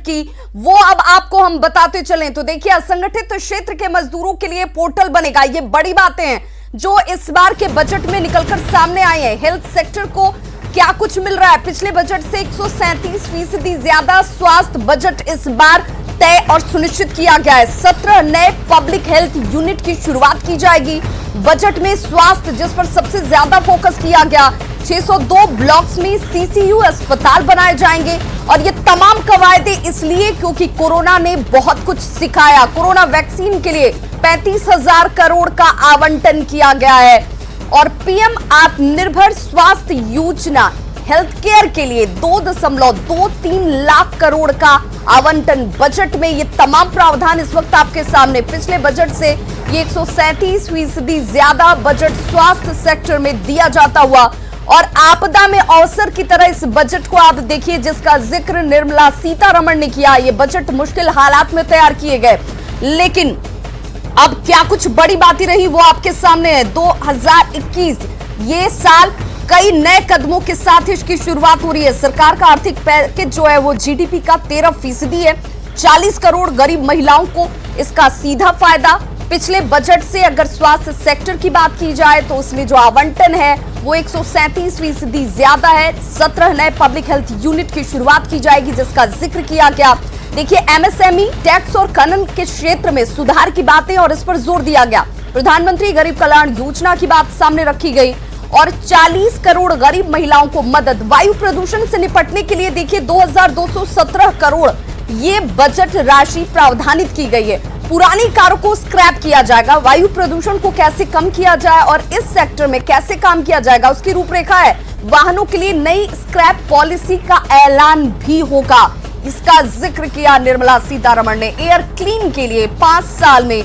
Budget की, वो अब आपको हम बताते चलें तो देखिए, असंगठित क्षेत्र के मजदूरों के लिए पोर्टल बनेगा। ये बड़ी बातें हैं जो इस बार के बजट में निकलकर सामने आई है। हेल्थ सेक्टर को क्या कुछ मिल रहा है? पिछले बजट से 137% ज्यादा स्वास्थ्य बजट इस बार तय और सुनिश्चित किया गया है। 17 नए पब्लिक हेल्थ यूनिट की शुरुआत की जाएगी। बजट में स्वास्थ्य, जिस पर सबसे ज्यादा फोकस किया गया, 602 ब्लॉक्स में सीसीयू अस्पताल बनाए जाएंगे। और ये तमाम कवायदे इसलिए क्योंकि कोरोना ने बहुत कुछ सिखाया। कोरोना वैक्सीन के लिए 35,000 करोड़ का आवंटन किया गया है। और पीएम आत्मनिर्भर स्वास्थ्य योजना हेल्थ केयर के लिए 2.23 लाख करोड़ का आवंटन। बजट में ये तमाम प्रावधान इस वक्त आपके सामने। पिछले बजट से ये 137% ज्यादा बजट स्वास्थ्य सेक्टर में दिया जाता हुआ। और आपदा में अवसर की तरह इस बजट को आप देखिए, जिसका जिक्र निर्मला सीतारमण ने किया। ये बजट मुश्किल हालात में तैयार किए गए, लेकिन अब क्या कुछ बड़ी बातें रही वो आपके सामने है। 2021 ये साल कई नए कदमों के साथ इसकी शुरुआत हो रही है। सरकार का आर्थिक पैकेज जो है वो जीडीपी का 13% है। 40 करोड़ गरीब महिलाओं को इसका सीधा फायदा। पिछले बजट से अगर स्वास्थ्य सेक्टर की बात की जाए तो उसमें जो आवंटन है वो 137% ज्यादा है। 17 नए पब्लिक हेल्थ यूनिट की शुरुआत की जाएगी, जिसका जिक्र किया गया। देखिए, एमएसएमई, टैक्स और खनन के क्षेत्र में सुधार की बातें और इस पर जोर दिया गया। प्रधानमंत्री गरीब कल्याण योजना की बात सामने रखी गई और 40 करोड़ गरीब महिलाओं को मदद। वायु प्रदूषण से निपटने के लिए देखिए 2217 करोड़ ये बजट राशि प्रावधानित की गई है। पुरानी कारों को स्क्रैप किया जाएगा। वायु प्रदूषण को कैसे कम किया जाए और इस सेक्टर में कैसे काम किया जाएगा, उसकी रूपरेखा है। वाहनों के लिए नई स्क्रैप पॉलिसी का ऐलान भी होगा। इसका जिक्र किया निर्मला सीतारमण ने। एयर क्लीन के लिए 5 साल में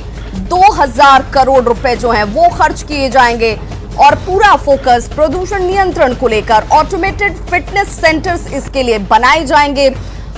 2000 करोड़ रुपए जो हैं वो खर्च किए जाएंगे। और पूरा फोकस प्रदूषण नियंत्रण को लेकर। ऑटोमेटेड फिटनेस सेंटर्स इसके लिए बनाए जाएंगे।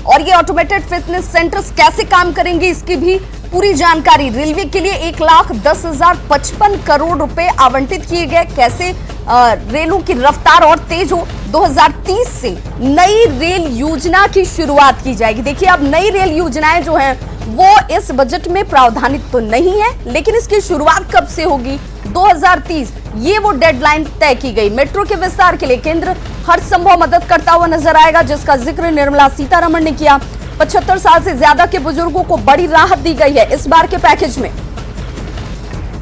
और ये ऑटोमेटेड फिटनेस सेंटर्स कैसे काम करेंगे, इसकी भी पूरी जानकारी। रेलवे के लिए 1,10,055 करोड़ रुपए आवंटित किए गए। कैसे रेलों की रफ्तार और तेज हो। 2030 से नई रेल योजना की शुरुआत की जाएगी। देखिए, अब नई रेल योजनाएं जो हैं वो इस बजट में प्रावधानित तो नहीं है, लेकिन इसकी शुरुआत कब से होगी? 2030, ये वो डेडलाइन तय की गई। मेट्रो के विस्तार के लिए केंद्र हर संभव मदद करता हुआ नजर आएगा, जिसका जिक्र निर्मला सीतारमण ने किया। 75 साल से ज्यादा के बुजुर्गों को बड़ी राहत दी गई है इस बार के पैकेज में।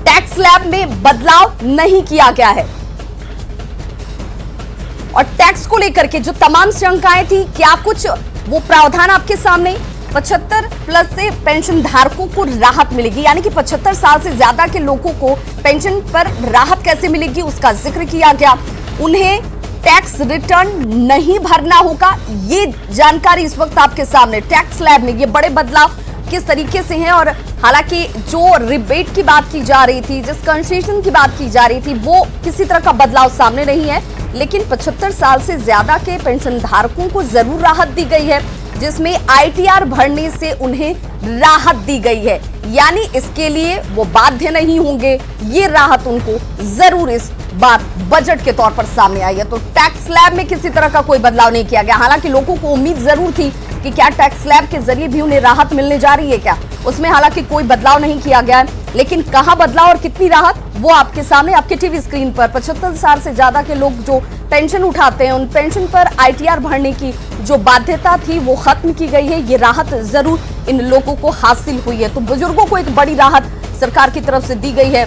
टैक्स स्लैब में बदलाव नहीं किया गया है। और टैक्स को लेकर के जो तमाम शंकाएं थी, क्या कुछ वो प्रावधान आपके सामने। 75 प्लस से पेंशन धारकों को राहत मिलेगी, यानी कि 75 साल से ज्यादा के लोगों को पेंशन पर राहत कैसे मिलेगी, उसका जिक्र किया गया। उन्हें टैक्स रिटर्न नहीं भरना होगा, ये जानकारी इस वक्त आपके सामने। टैक्स स्लैब में ये बड़े बदलाव किस तरीके से हैं। और हालांकि जो रिबेट की बात की जा रही थी, जिस कंसेशन की बात की जा रही थी, वो किसी तरह का बदलाव सामने नहीं है, लेकिन 75 साल से ज्यादा के पेंशन धारकों को जरूर राहत दी गई है, जिसमें आईटीआर भरने से उन्हें राहत दी गई है। यानी इसके लिए वो बाध्य नहीं होंगे, ये राहत उनको जरूर इस बार बजट के तौर पर सामने आई है। तो टैक्स स्लैब में किसी तरह का कोई बदलाव नहीं किया गया। हालांकि लोगों को उम्मीद जरूर थी कि क्या टैक्स स्लैब के जरिए भी उन्हें राहत मिलने जा रही है क्या, उसमें हालांकि कोई बदलाव नहीं किया गया है। लेकिन कहां बदलाव और कितनी राहत, वो आपके सामने आपके टीवी स्क्रीन पर। 75 साल से ज्यादा के लोग जो पेंशन उठाते हैं, उन पेंशन पर आईटीआर भरने की जो बाध्यता थी वो खत्म की गई है। ये राहत जरूर इन लोगों को हासिल हुई है। तो बुजुर्गों को एक बड़ी राहत सरकार की तरफ से दी गई है।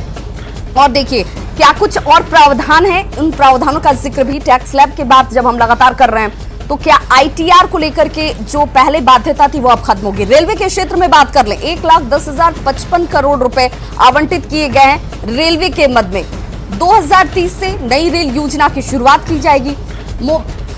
और देखिए, क्या कुछ और प्रावधान है, उन प्रावधानों का जिक्र भी टैक्स स्लैब के बाद जब हम लगातार कर रहे हैं, तो क्या आईटीआर को लेकर के जो पहले बाध्यता थी वो अब खत्म होगी। रेलवे के क्षेत्र में बात कर लें, 1,10,055 करोड़ रुपए आवंटित किए गए हैं रेलवे के मद में। 2030 से नई रेल योजना की शुरुआत की जाएगी।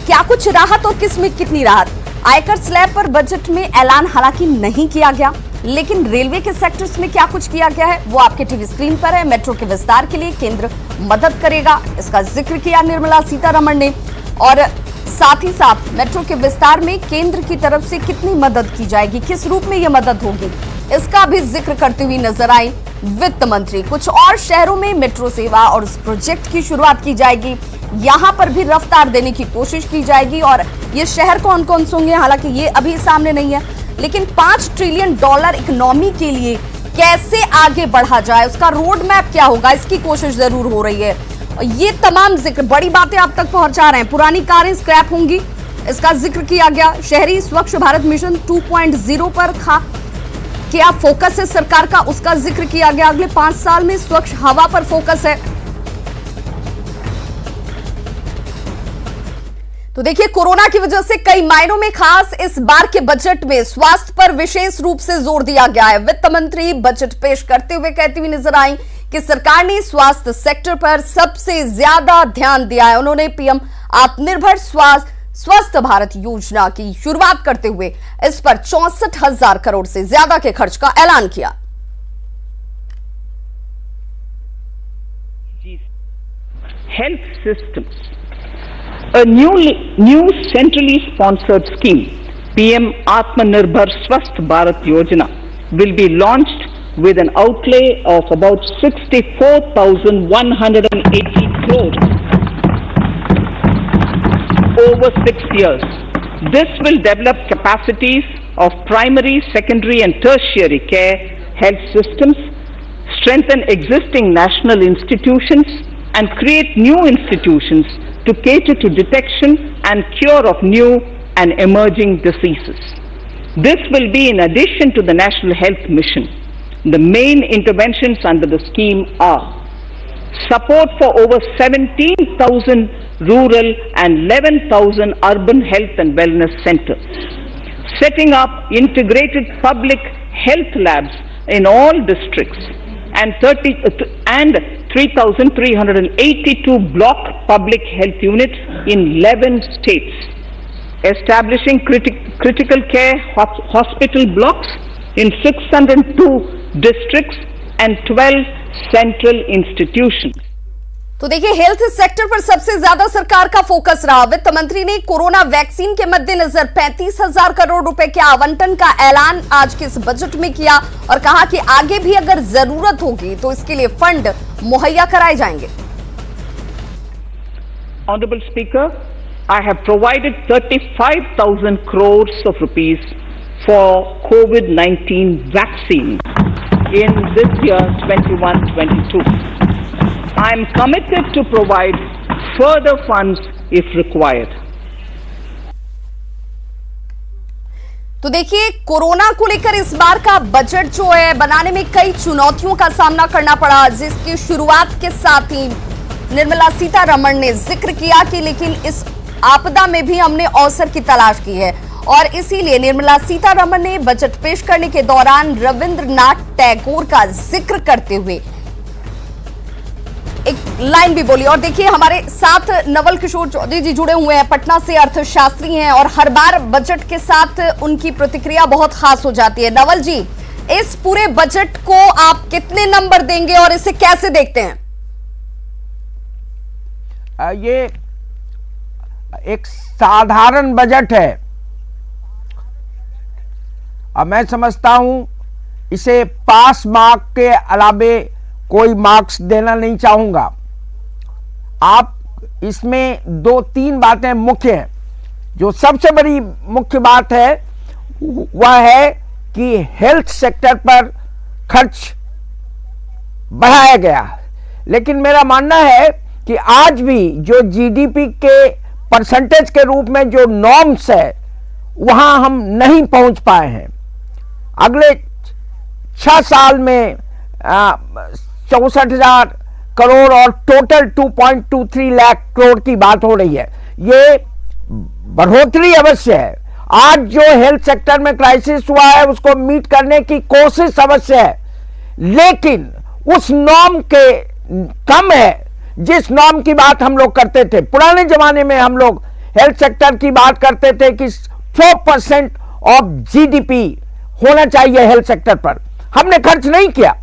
क्या कुछ राहत और किसमें कितनी राहत। आयकर स्लैब पर बजट में ऐलान हालांकि नहीं किया गया, लेकिन रेलवे के सेक्टर्स में क्या कुछ किया गया है वो आपके टीवी स्क्रीन पर है। मेट्रो के विस्तार के लिए केंद्र मदद करेगा, इसका जिक्र किया निर्मला सीतारमण ने। और साथ ही साथ मेट्रो के विस्तार में केंद्र की तरफ से कितनी मदद की जाएगी, किस रूप में यह मदद होगी, इसका भी जिक्र करते हुए नजर आई वित्त मंत्री। कुछ और शहरों में मेट्रो सेवा और इस प्रोजेक्ट की शुरुआत की जाएगी, यहां पर भी रफ्तार देने की कोशिश की जाएगी। और ये शहर कौन कौन से होंगे, हालांकि ये अभी सामने नहीं है, लेकिन $5 ट्रिलियन इकोनॉमी के लिए कैसे आगे बढ़ा जाए, उसका रोड मैप क्या होगा, इसकी कोशिश जरूर हो रही है। ये तमाम जिक्र, बड़ी बातें आप तक पहुंचा रहे हैं। पुरानी कारें स्क्रैप होंगी, इसका जिक्र किया गया। शहरी स्वच्छ भारत मिशन 2.0 पर क्या फोकस है सरकार का, उसका जिक्र किया गया। अगले 5 साल में स्वच्छ हवा पर फोकस है। तो देखिए, कोरोना की वजह से कई मायनों में खास इस बार के बजट में स्वास्थ्य पर विशेष रूप से जोर दिया गया है। वित्त मंत्री बजट पेश करते हुए कहती हुई नजर आई कि सरकार ने स्वास्थ्य सेक्टर पर सबसे ज्यादा ध्यान दिया है। उन्होंने पीएम आत्मनिर्भर स्वस्थ भारत योजना की शुरुआत करते हुए इस पर 64,000 करोड़ से ज्यादा के खर्च का ऐलान किया। Health systems, a new centrally sponsored scheme, PM Atmanirbhar Swasth Bharat Yojana, will be launched with an outlay of about 64,180 crores over 6 years. This will develop capacities of primary, secondary and tertiary care health systems, strengthen existing national institutions and create new institutions to cater to detection and cure of new and emerging diseases. This will be in addition to the National Health Mission. The main interventions under the scheme are support for over 17,000 rural and 11,000 urban health and wellness centers, setting up integrated public health labs in all districts, and 3,382 block public health units in 11 states, establishing critical care hospital blocks in 602 districts and 12 central institutions. तो देखिए, health sector पर सबसे ज्यादा सरकार का focus रहा। वित्त मंत्री ने कोरोना वैक्सीन के मद्देनजर 35,000 करोड़ रुपए के आवंटन का ऐलान आज के इस बजट में किया और कहा कि आगे भी अगर जरूरत होगी तो इसके लिए फंड मुहैया कराए जाएंगे। Honorable Speaker, I have provided 35,000 crores of rupees for COVID-19 vaccine in this year 21-22. I am committed to provide further funds if required. तो देखिए, कोरोना को लेकर इस बार का बजट जो है बनाने में कई चुनौतियों का सामना करना पड़ा, जिसकी शुरुआत के साथ ही निर्मला सीतारमण ने जिक्र किया कि लेकिन इस आपदा में भी हमने अवसर की तलाश की है और इसीलिए निर्मला सीतारमण ने बजट पेश करने के दौरान रविंद्रनाथ टैगोर का जिक्र करते हुए एक लाइन भी बोली। और देखिए, हमारे साथ नवल किशोर चौधरी जी जुड़े हुए हैं, पटना से अर्थशास्त्री हैं और हर बार बजट के साथ उनकी प्रतिक्रिया बहुत खास हो जाती है। नवल जी, इस पूरे बजट को आप कितने नंबर देंगे और इसे कैसे देखते हैं? ये एक साधारण बजट है। अब मैं समझता हूं इसे पास मार्क के अलावे कोई मार्क्स देना नहीं चाहूंगा। आप इसमें 2-3 बातें मुख्य हैं। जो सबसे बड़ी मुख्य बात है वह है कि हेल्थ सेक्टर पर खर्च बढ़ाया गया, लेकिन मेरा मानना है कि आज भी जो जीडीपी के परसेंटेज के रूप में जो नॉर्म्स है वहां हम नहीं पहुंच पाए हैं। अगले 6 साल में 64,000 करोड़ और टोटल 2.23 लाख करोड़ की बात हो रही है। ये बढ़ोतरी अवश्य है। आज जो हेल्थ सेक्टर में क्राइसिस हुआ है उसको मीट करने की कोशिश अवश्य है, लेकिन उस नॉर्म के कम है जिस नॉर्म की बात हम लोग करते थे। पुराने जमाने में हम लोग हेल्थ सेक्टर की बात करते थे कि 4% ऑफ जीडीपी होना चाहिए हेल्थ सेक्टर पर। हमने खर्च नहीं किया,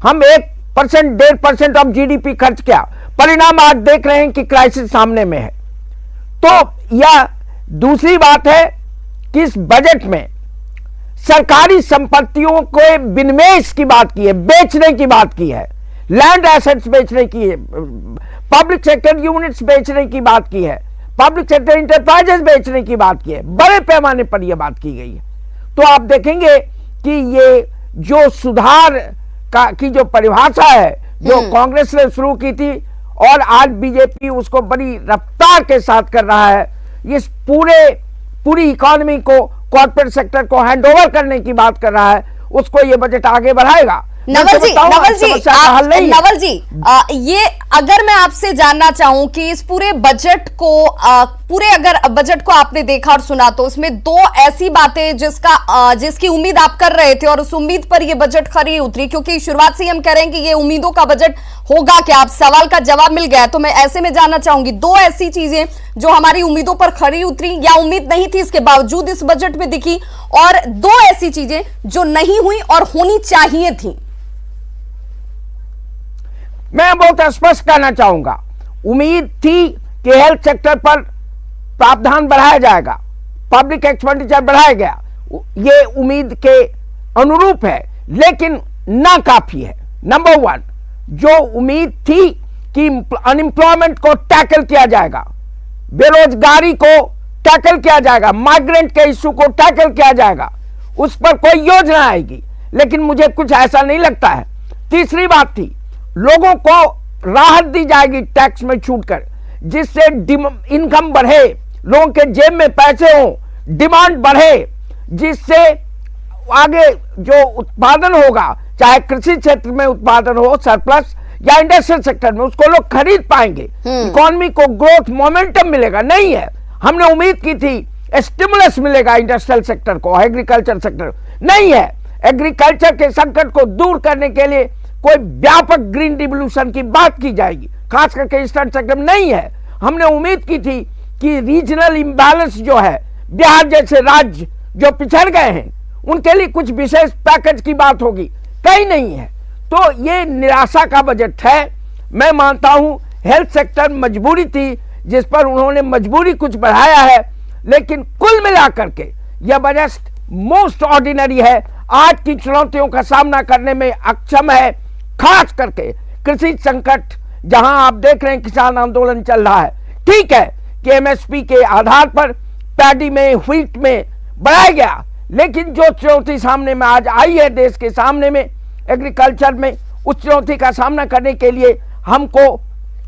हम 1%, 1.5% ऑफ जीडीपी खर्च किया। परिणाम आज देख रहे हैं कि क्राइसिस सामने में है। तो यह दूसरी बात है कि इस बजट में सरकारी संपत्तियों को विनिवेश की बात की है, बेचने की बात की है, लैंड एसेट्स बेचने की है, पब्लिक सेक्टर यूनिट्स बेचने की बात की है, पब्लिक सेक्टर इंटरप्राइजेस बेचने की बात की है। बड़े पैमाने पर यह बात की गई है। तो आप देखेंगे कि ये जो सुधार की जो परिभाषा है जो कांग्रेस ने शुरू की थी और आज बीजेपी उसको बड़ी रफ्तार के साथ कर रहा है, इस पूरी इकोनॉमी को, कॉर्पोरेट सेक्टर को हैंडओवर करने की बात कर रहा है, उसको ये बजट आगे बढ़ाएगा। नवल जी, ये अगर मैं आपसे जानना चाहूं कि इस पूरे बजट को अगर बजट को आपने देखा और सुना तो उसमें दो ऐसी बातें जिसकी उम्मीद आप कर रहे थे और उस उम्मीद पर ये बजट खरी उतरी, क्योंकि शुरुआत से ही हम कह रहे हैं कि ये उम्मीदों का बजट होगा क्या। आप सवाल का जवाब मिल गया, तो मैं ऐसे में जानना चाहूंगी दो ऐसी चीजें जो हमारी उम्मीदों पर खरी उतरी या उम्मीद नहीं थी इसके बावजूद इस बजट में दिखी, और दो ऐसी चीजें जो नहीं हुई और होनी चाहिए थी। मैं बहुत स्पष्ट कहना चाहूंगा, उम्मीद थी कि हेल्थ सेक्टर पर प्रावधान बढ़ाया जाएगा, पब्लिक एक्सपेंडिचर बढ़ाया गया, ये उम्मीद के अनुरूप है, लेकिन नाकाफी है। नंबर वन, जो उम्मीद थी कि अनएम्प्लॉयमेंट को टैकल किया जाएगा, बेरोजगारी को टैकल किया जाएगा, माइग्रेंट के इश्यू को टैकल किया जाएगा, उस पर कोई योजना आएगी, लेकिन मुझे कुछ ऐसा नहीं लगता है। तीसरी बात थी, लोगों को राहत दी जाएगी टैक्स में छूट कर, जिससे इनकम बढ़े, लोगों के जेब में पैसे हो, डिमांड बढ़े, जिससे आगे जो उत्पादन होगा, चाहे कृषि क्षेत्र में उत्पादन हो सरप्लस या इंडस्ट्रियल सेक्टर में, उसको लोग खरीद पाएंगे, इकोनॉमी को ग्रोथ मोमेंटम मिलेगा। नहीं है, हमने उम्मीद की थी स्टिमुलस मिलेगा इंडस्ट्रियल सेक्टर को, एग्रीकल्चर सेक्टर नहीं है। एग्रीकल्चर के संकट को दूर करने के लिए कोई व्यापक ग्रीन रिवोल्यूशन की बात की जाएगी, खास करके ईस्टर्न सेक्टर में नहीं है। हमने उम्मीद की थी कि रीजनल इम्बैलेंस जो है, बिहार जैसे राज्य जो पिछड़ गए हैं, उनके लिए कुछ विशेष पैकेज की बात होगी, कहीं नहीं है। तो ये निराशा का बजट है। मैं मानता हूं हेल्थ सेक्टर मजबूरी थी, जिस पर उन्होंने मजबूरी कुछ बढ़ाया है, लेकिन कुल मिलाकर के यह बजट मोस्ट ऑर्डिनरी है, आज की चुनौतियों का सामना करने में अक्षम है। खास करके कृषि संकट, जहां आप देख रहे हैं किसान आंदोलन चल रहा है, ठीक है कि एमएसपी के आधार पर पैडी में, व्हीट में बढ़ाया गया, लेकिन जो चुनौती सामने में आज आई है देश के सामने में एग्रीकल्चर में, उस चुनौती का सामना करने के लिए हमको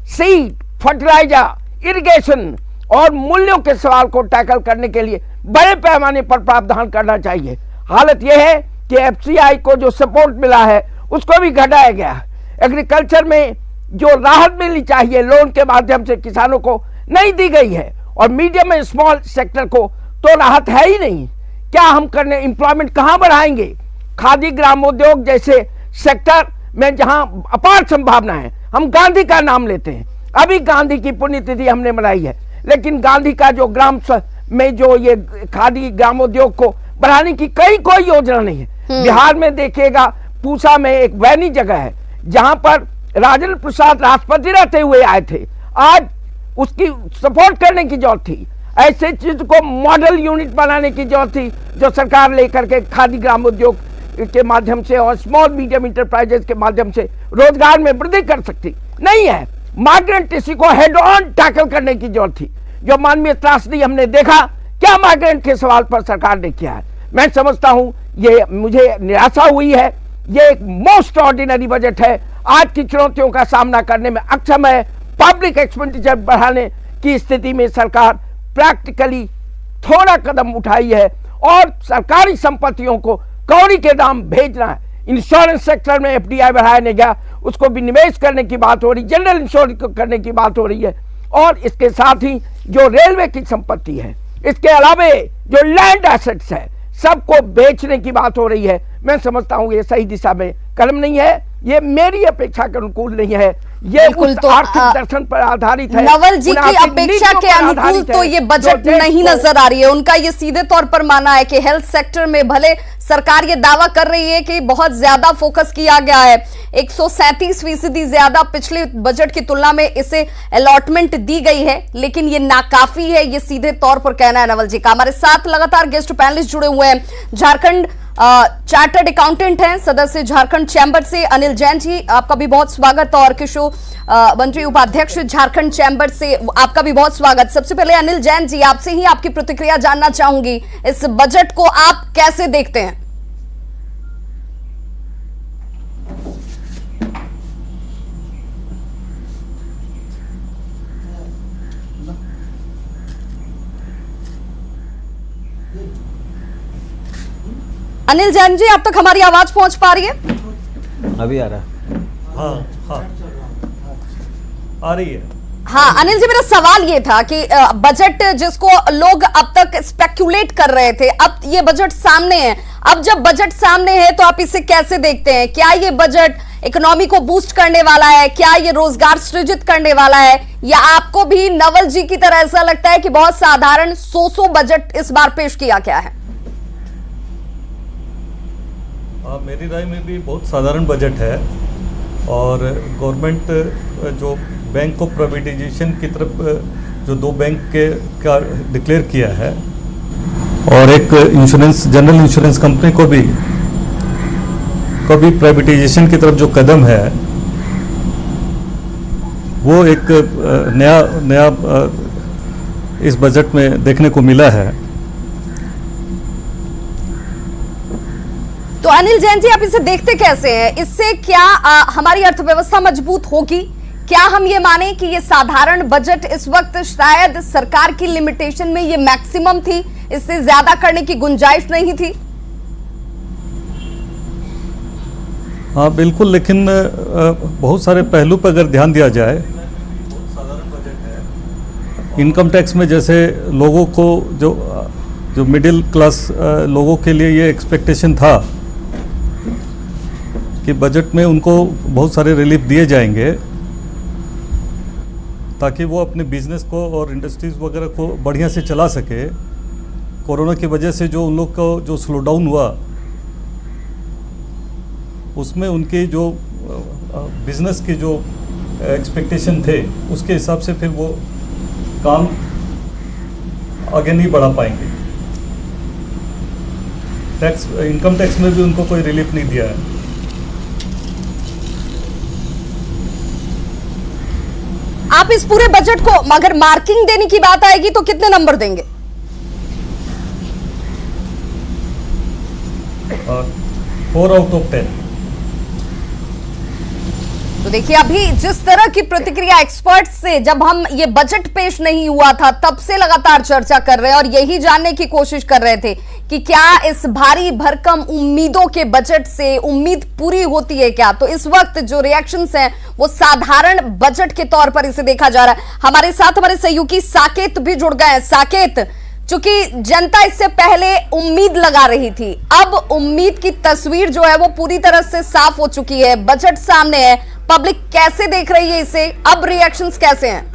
सीड, फर्टिलाइजर, इरिगेशन और मूल्यों के सवाल को टैकल करने के लिए बड़े पैमाने पर प्रावधान करना चाहिए। हालत यह है कि एफसीआई को जो सपोर्ट मिला है उसको भी घटाया गया। एग्रीकल्चर में जो राहत मिलनी चाहिए लोन के माध्यम से किसानों को नहीं दी गई है, और मीडियम एंड स्मॉल सेक्टर को तो राहत है ही नहीं। क्या हम करने, एम्प्लॉयमेंट कहां बढ़ाएंगे? खादी ग्रामोद्योग जैसे सेक्टर में जहां अपार संभावना है, हम गांधी का नाम लेते हैं, अभी गांधी की पुण्यतिथि हमने मनाई है, लेकिन गांधी का जो ग्राम में जो ये खादी ग्रामोद्योग को बढ़ाने की कोई योजना नहीं है। बिहार में देखिएगा, पूसा में एक वैनी जगह है जहां पर राजेंद्र प्रसाद राष्ट्रपति रहते हुए आए थे, आज उसकी सपोर्ट करने की जरूरत थी। ऐसे चीज को मॉडल यूनिट बनाने की जरूरत थी, जो सरकार लेकर के खादी ग्रामोद्योग के माध्यम से और स्मॉल मीडियम इंटरप्राइजेस के माध्यम से रोजगार में वृद्धि कर सकती। नहीं है, माइग्रेंट इसी को हेड ऑन टैकल करने की जरूरत थी। जो मानवीय त्रासदी हमने देखा, क्या माइग्रेंट के सवाल पर सरकार ने किया है? मैं समझता हूं ये मुझे निराशा हुई है। ये एक मोस्ट ऑर्डिनरी बजट है, आज की चुनौतियों का सामना करने में अक्षम है। पब्लिक एक्सपेंडिचर बढ़ाने की स्थिति में सरकार प्रैक्टिकली थोड़ा कदम उठाई है, और सरकारी संपत्तियों को कौड़ी के दाम भेजना है। इंश्योरेंस सेक्टर में एफडीआई बढ़ाया नहीं गया, उसको भी निवेश करने की बात हो रही, जनरल इंश्योरेंस को करने की बात हो रही है, और इसके साथ ही जो रेलवे की संपत्ति है, इसके अलावा जो लैंड एसेट्स है, सबको बेचने की बात हो रही है। मैं समझता हूं ये सही दिशा में कदम नहीं है, ये मेरी अपेक्षा के अनुकूल नहीं है, ये उस आर्थिक दर्शन पर आधारित है। नवल जी की अपेक्षा के अनुकूल तो ये बजट नहीं नजर आ रही है। उनका ये सीधे तौर पर मानना है कि हेल्थ सेक्टर में भले सरकार ये दावा कर रही है कि बहुत ज्यादा फोकस किया गया है, 137% ज्यादा पिछले बजट की तुलना में इसे अलॉटमेंट दी गई है, लेकिन ये नाकाफी है, ये सीधे तौर पर कहना है नवल जी का। हमारे साथ लगातार गेस्ट पैनलिस्ट जुड़े हुए हैं। झारखंड चार्टर्ड अकाउंटेंट हैं, सदस्य झारखंड चैंबर से अनिल जैन जी, आपका भी बहुत स्वागत। और किशोर मंत्री उपाध्यक्ष झारखंड चैंबर से आपका भी बहुत स्वागत। सबसे पहले अनिल जैन जी, आपसे ही आपकी प्रतिक्रिया जानना चाहूंगी, इस बजट को आप कैसे देखते हैं? अनिल जैन जी, अब तक हमारी आवाज पहुंच पा रही है? अभी आ रहा है। हाँ आ रही है। हाँ अनिल जी, मेरा सवाल ये था कि बजट जिसको लोग अब तक स्पेक्युलेट कर रहे थे, अब ये बजट सामने है। अब जब बजट सामने है तो आप इसे कैसे देखते हैं? क्या ये बजट इकोनॉमी को बूस्ट करने वाला है? क्या ये रोजगार सृजित करने वाला है? या आपको भी नवल जी की तरह ऐसा लगता है कि बहुत साधारण सो बजट इस बार पेश किया गया है? मेरी राय में भी बहुत साधारण बजट है और गवर्नमेंट जो बैंक ऑफ प्राइवेटाइजेशन की तरफ जो 2 बैंक के का डिक्लेयर किया है और एक इंश्योरेंस जनरल इंश्योरेंस कंपनी को भी प्राइवेटाइजेशन की तरफ जो कदम है वो एक नया इस बजट में देखने को मिला है। तो अनिल जैन जी, आप इसे देखते कैसे हैं? इससे क्या हमारी अर्थव्यवस्था मजबूत होगी? क्या हम ये माने कि ये साधारण बजट इस वक्त शायद सरकार की लिमिटेशन में ये मैक्सिमम थी, इससे ज्यादा करने की गुंजाइश नहीं थी? हाँ बिल्कुल, लेकिन बहुत सारे पहलू पर अगर ध्यान दिया जाए, बहुत साधारण बजट है। इनकम टैक्स में जैसे लोगों को जो मिडिल क्लास लोगों के लिए ये एक्सपेक्टेशन था कि बजट में उनको बहुत सारे रिलीफ दिए जाएंगे ताकि वो अपने बिजनेस को और इंडस्ट्रीज वगैरह को बढ़िया से चला सके। कोरोना की वजह से जो उन लोग का जो स्लो डाउन हुआ उसमें उनके जो बिजनेस के जो एक्सपेक्टेशन थे उसके हिसाब से फिर वो काम आगे नहीं बढ़ा पाएंगे। इनकम टैक्स में भी उनको कोई रिलीफ नहीं दिया है। आप इस पूरे बजट को अगर मार्किंग देने की बात आएगी तो कितने नंबर देंगे? 4 आउट ऑफ 10। तो देखिए, अभी जिस तरह की प्रतिक्रिया एक्सपर्ट से जब हम ये बजट पेश नहीं हुआ था तब से लगातार चर्चा कर रहे हैं और यही जानने की कोशिश कर रहे थे कि क्या इस भारी भरकम उम्मीदों के बजट से उम्मीद पूरी होती है क्या? तो इस वक्त जो रिएक्शंस हैं वो साधारण बजट के तौर पर इसे देखा जा रहा है। हमारे साथ हमारे सहयोगी साकेत भी जुड़ गए हैं। साकेत, चूंकि जनता इससे पहले उम्मीद लगा रही थी, अब उम्मीद की तस्वीर जो है वो पूरी तरह से साफ हो चुकी है, बजट सामने है, पब्लिक कैसे देख रही है इसे? अब रिएक्शंस कैसे हैं?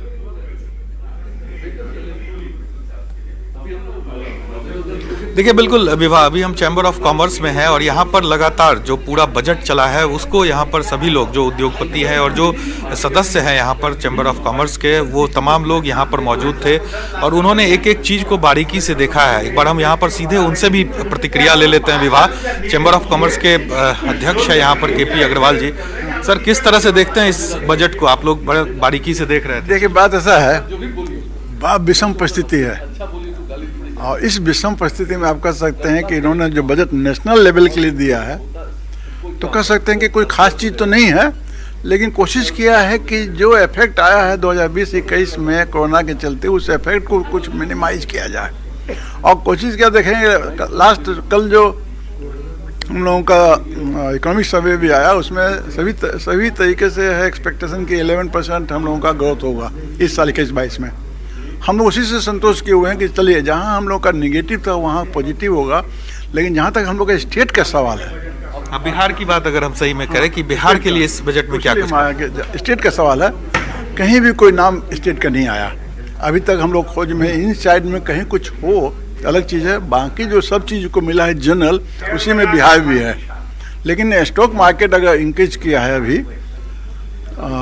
देखिए बिल्कुल विभा, अभी हम चैम्बर ऑफ कॉमर्स में हैं और यहाँ पर लगातार जो पूरा बजट चला है उसको यहाँ पर सभी लोग जो उद्योगपति हैं और जो सदस्य हैं यहाँ पर चैम्बर ऑफ कॉमर्स के, वो तमाम लोग यहाँ पर मौजूद थे और उन्होंने एक एक चीज़ को बारीकी से देखा है। एक बार हम यहाँ पर सीधे उनसे भी प्रतिक्रिया ले लेते हैं। विभा, चैम्बर ऑफ कॉमर्स के अध्यक्ष है यहाँ पर KP अग्रवाल जी। सर, किस तरह से देखते हैं इस बजट को? आप लोग बड़े बारीकी से देख रहे थे। देखिए, बात ऐसा है, बहुत विषम परिस्थिति है और इस विषम परिस्थिति में आप कह सकते हैं कि इन्होंने जो बजट नेशनल लेवल के लिए दिया है तो कह सकते हैं कि कोई खास चीज़ तो नहीं है, लेकिन कोशिश किया है कि जो इफेक्ट आया है 2020-21 में कोरोना के चलते उस इफेक्ट को कुछ मिनिमाइज किया जाए। और कोशिश क्या देखेंगे, कल जो हम लोगों का इकोनॉमिक सर्वे भी आया उसमें सभी तरीके से है एक्सपेक्टेशन कि 11% हम लोगों का ग्रोथ होगा इस साल 21-22 में। हम लोग उसी से संतोष किए हुए हैं कि चलिए जहां हम लोग का नेगेटिव था वहां पॉजिटिव होगा, लेकिन जहां तक हम लोग का स्टेट का सवाल है, अब बिहार की बात अगर हम सही में करें कि बिहार के लिए इस बजट में क्या कुछ स्टेट का सवाल है, कहीं भी कोई नाम स्टेट का नहीं आया अभी तक। हम लोग खोज में इन साइड में कहीं कुछ हो अलग चीज़ है, बाकी जो सब चीज़ को मिला है जनरल उसी में बिहार भी है। लेकिन स्टॉक मार्केट अगर इंक्रीज किया है अभी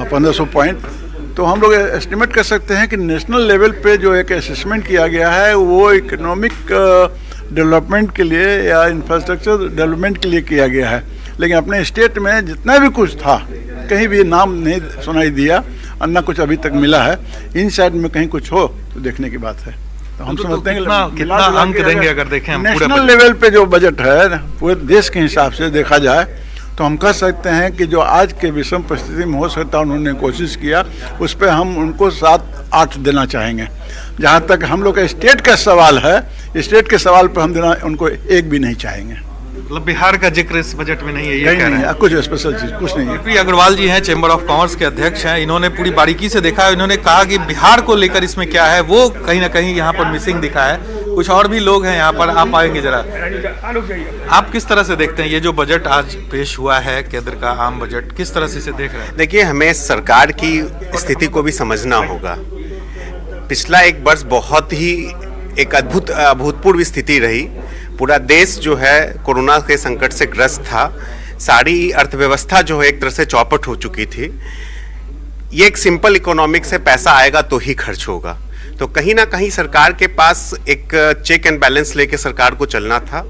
1500 पॉइंट, तो हम लोग एस्टिमेट कर सकते हैं कि नेशनल लेवल पे जो एक असेसमेंट किया गया है वो इकोनॉमिक डेवलपमेंट के लिए या इंफ्रास्ट्रक्चर डेवलपमेंट के लिए किया गया है, लेकिन अपने स्टेट में जितना भी कुछ था कहीं भी नाम नहीं सुनाई दिया और न कुछ अभी तक मिला है। इन साइड में कहीं कुछ हो तो देखने की बात है। तो हम समझते हैं कितना अंक देंगे अगर देखें हम पूरे नेशनल लेवल पे जो बजट है पूरे देश के हिसाब से देखा जाए तो हम कह सकते हैं कि जो आज के विषम परिस्थिति में हो सकता है उन्होंने कोशिश किया, उस पर हम उनको 7-8 देना चाहेंगे। जहाँ तक हम लोग का स्टेट का सवाल है, स्टेट के सवाल पर हम देना उनको 1 भी नहीं चाहेंगे। मतलब बिहार का जिक्र इस बजट में नहीं है, ये कहीं कह रहे नहीं हैं। है, कुछ स्पेशल चीज कुछ नहीं है। पी अग्रवाल जी हैं, चैम्बर ऑफ कॉमर्स के अध्यक्ष हैं, इन्होंने पूरी बारीकी से देखा है। इन्होंने कहा कि बिहार को लेकर इसमें क्या है वो कहीं ना कहीं यहाँ पर मिसिंग दिखा है। कुछ और भी लोग हैं यहाँ पर, आप आएंगे जरा। आप किस तरह से देखते हैं ये जो बजट आज पेश हुआ है, केंद्र का आम बजट, किस तरह से इसे देख रहे हैं? देखिए, हमें सरकार की स्थिति को भी समझना होगा। पिछला 1 वर्ष बहुत ही एक अभूतपूर्व स्थिति रही। पूरा देश जो है कोरोना के संकट से ग्रस्त था। सारी अर्थव्यवस्था जो है एक तरह से चौपट हो चुकी थी। ये एक सिंपल इकोनॉमिक्स है, पैसा आएगा तो ही खर्च होगा। तो कहीं ना कहीं सरकार के पास एक चेक एंड बैलेंस लेके सरकार को चलना था,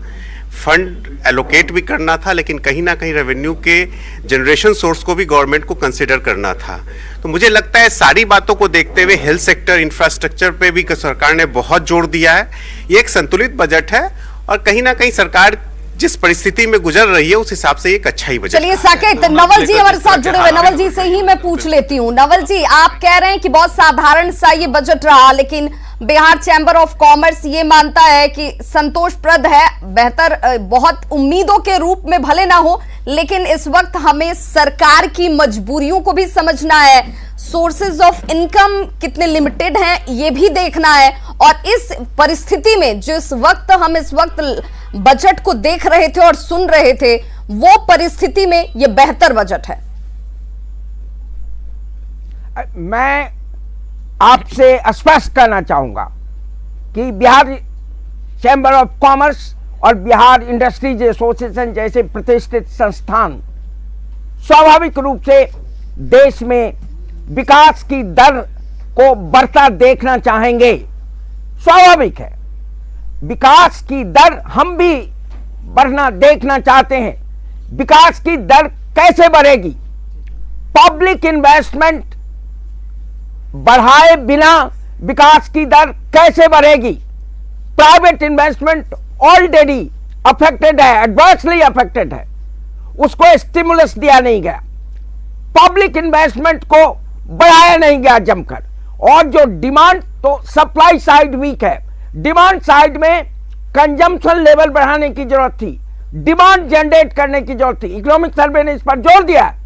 फंड एलोकेट भी करना था, लेकिन कहीं ना कहीं रेवेन्यू के जनरेशन सोर्स को भी गवर्नमेंट को कंसिडर करना था। तो मुझे लगता है सारी बातों को देखते हुए हेल्थ सेक्टर, इंफ्रास्ट्रक्चर पे भी सरकार ने बहुत जोर दिया है। ये एक संतुलित बजट है और कहीं ना कहीं सरकार जिस परिस्थिति में गुजर रही है उस हिसाब से एक अच्छा ही बजट। चलिए साकेत, नवल जी हमारे साथ जुड़े हुए, नवल जी से ही मैं पूछ लेती हूँ। नवल जी, आप कह रहे हैं कि बहुत साधारण सा ये बजट रहा, लेकिन बिहार चैम्बर ऑफ कॉमर्स ये मानता है कि संतोषप्रद है, बेहतर, बहुत उम्मीदों के रूप में भले ना हो, लेकिन इस वक्त हमें सरकार की मजबूरियों को भी समझना है, सोर्सेज ऑफ इनकम कितने लिमिटेड हैं ये भी देखना है, और इस परिस्थिति में जिस वक्त हम इस वक्त बजट को देख रहे थे और सुन रहे थे, वो परिस्थिति में ये बेहतर बजट है। मैं आपसे स्पष्ट करना चाहूंगा कि बिहार चैम्बर ऑफ कॉमर्स और बिहार इंडस्ट्रीज एसोसिएशन जैसे प्रतिष्ठित संस्थान स्वाभाविक रूप से देश में विकास की दर को बढ़ता देखना चाहेंगे। स्वाभाविक है, विकास की दर हम भी बढ़ना देखना चाहते हैं। विकास की दर कैसे बढ़ेगी? पब्लिक इन्वेस्टमेंट बढ़ाए बिना विकास की दर कैसे बढ़ेगी? प्राइवेट इन्वेस्टमेंट ऑलरेडी अफेक्टेड है, एडवर्सली अफेक्टेड है, उसको स्टिमुलस दिया नहीं गया, पब्लिक इन्वेस्टमेंट को बढ़ाया नहीं गया जमकर, और जो डिमांड, तो सप्लाई साइड वीक है, डिमांड साइड में कंजम्पशन लेवल बढ़ाने की जरूरत थी, डिमांड जनरेट करने की जरूरत थी। इकोनॉमिक सर्वे ने इस पर जोर दिया है।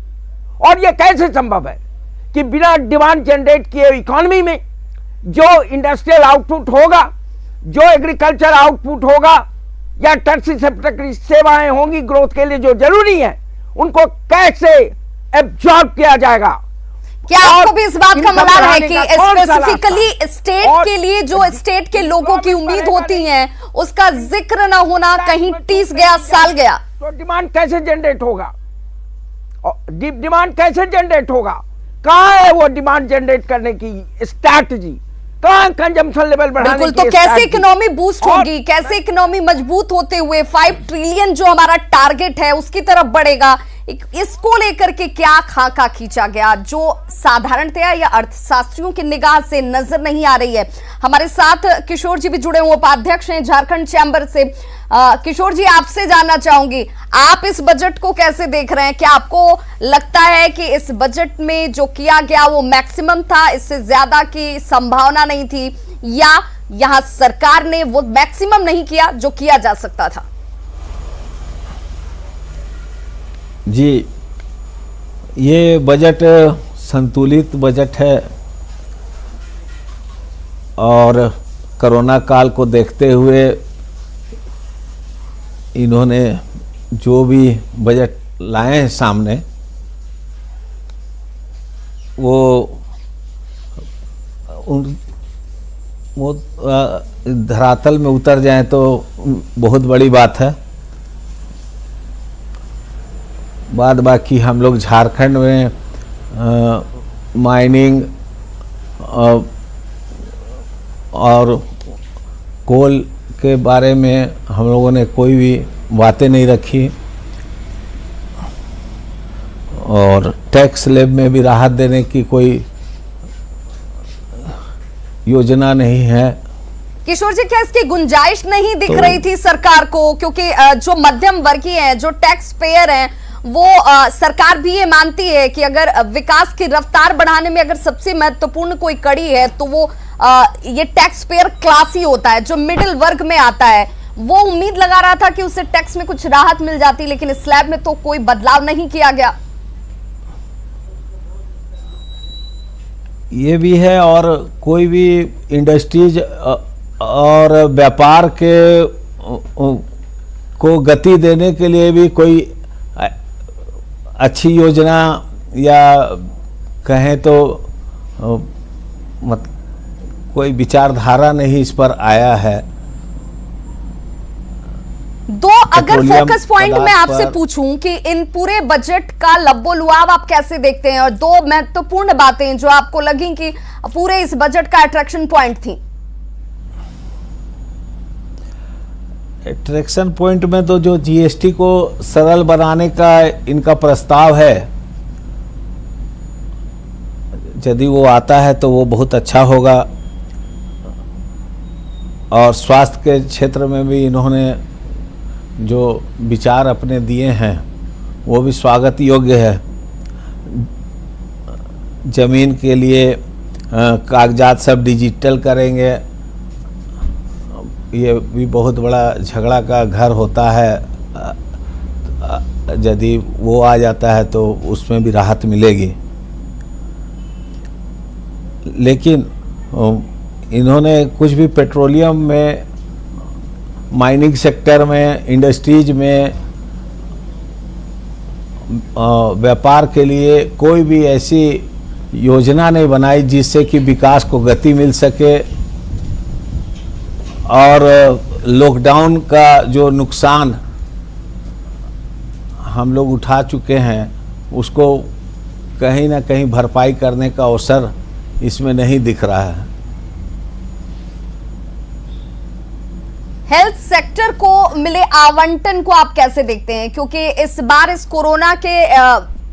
और यह कैसे संभव है कि बिना डिमांड जनरेट किए इकोनॉमी में जो इंडस्ट्रियल आउटपुट होगा, जो एग्रीकल्चर आउटपुट होगा, या टर्शियरी सेक्टर की सेवाएं होंगी ग्रोथ के लिए जो जरूरी है, उनको कैसे एब्जॉर्ब किया जाएगा? क्या आपको भी इस बात का मलाल है कि स्पेसिफिकली स्टेट के लिए जो स्टेट के लोगों की उम्मीद होती है उसका जिक्र ना होना, कहीं टीस गया, साल गया? तो डिमांड कैसे जनरेट होगा? डिमांड कैसे जनरेट होगा? कहाँ है वो डिमांड जनरेट करने की स्ट्रैटेजी? कहाँ कंजम्पशन लेवल बढ़ाने की? बिल्कुल, तो कैसे इकोनॉमी बूस्ट होगी, कैसे इकोनॉमी मजबूत होते हुए 5 ट्रिलियन जो हमारा टारगेट है उसकी तरफ बढ़ेगा? इसको लेकर के क्या खाका खींचा गया जो साधारणतया या अर्थशास्त्रियों की निगाह से नजर नहीं आ रही है? हमारे साथ किशोर जी भी जुड़े हुए, उपाध्यक्ष हैं झारखंड चैम्बर से। किशोर जी, आपसे जानना चाहूंगी, आप इस बजट को कैसे देख रहे हैं? क्या आपको लगता है कि इस बजट में जो किया गया वो मैक्सिमम था, इससे ज्यादा की संभावना नहीं थी, या यहां सरकार ने वो मैक्सिमम नहीं किया जो किया जा सकता था? जी, ये बजट संतुलित बजट है और कोरोना काल को देखते हुए इन्होंने जो भी बजट लाए हैं सामने, वो धरातल में उतर जाए तो बहुत बड़ी बात है। बाद बाकी हम लोग झारखंड में माइनिंग और कोल के बारे में हम लोगों ने कोई भी बातें नहीं रखी और टैक्स स्लैब में भी राहत देने की कोई योजना नहीं है। किशोर जी, क्या इसकी गुंजाइश नहीं दिख रही थी सरकार को? क्योंकि जो मध्यम वर्गीय हैं, जो टैक्स पेयर हैं, वो सरकार भी ये मानती है कि अगर विकास की रफ्तार बढ़ाने में अगर सबसे महत्वपूर्ण कोई कड़ी है तो वो ये टैक्स पेयर क्लास ही होता है, जो मिडिल वर्ग में आता है। वो उम्मीद लगा रहा था कि उससे टैक्स में कुछ राहत मिल जाती, लेकिन स्लैब में तो कोई बदलाव नहीं किया गया। ये भी है, और कोई भी इंडस्ट्रीज और व्यापार के को गति देने के लिए भी कोई अच्छी योजना या कहें तो कोई विचारधारा नहीं इस पर आया है। दो अगर फोकस पॉइंट मैं आपसे पूछूं कि इन पूरे बजट का लब्बो-लुआब आप कैसे देखते हैं, और दो महत्वपूर्ण बातें जो आपको लगी कि पूरे इस बजट का अट्रैक्शन पॉइंट थी। अट्रैक्शन पॉइंट में तो जो जीएसटी को सरल बनाने का इनका प्रस्ताव है, यदि वो आता है तो वो बहुत अच्छा होगा। और स्वास्थ्य के क्षेत्र में भी इन्होंने जो विचार अपने दिए हैं वो भी स्वागत योग्य है। जमीन के लिए कागजात सब डिजिटल करेंगे, ये भी बहुत बड़ा झगड़ा का घर होता है। यदि वो आ जाता है तो उसमें भी राहत मिलेगी। लेकिन इन्होंने कुछ भी पेट्रोलियम में, माइनिंग सेक्टर में, इंडस्ट्रीज में, व्यापार के लिए कोई भी ऐसी योजना नहीं बनाई जिससे कि विकास को गति मिल सके। और लॉकडाउन का जो नुकसान हम लोग उठा चुके हैं उसको कहीं ना कहीं भरपाई करने का अवसर इसमें नहीं दिख रहा है। हेल्थ सेक्टर को मिले आवंटन को आप कैसे देखते हैं? क्योंकि इस बार इस कोरोना के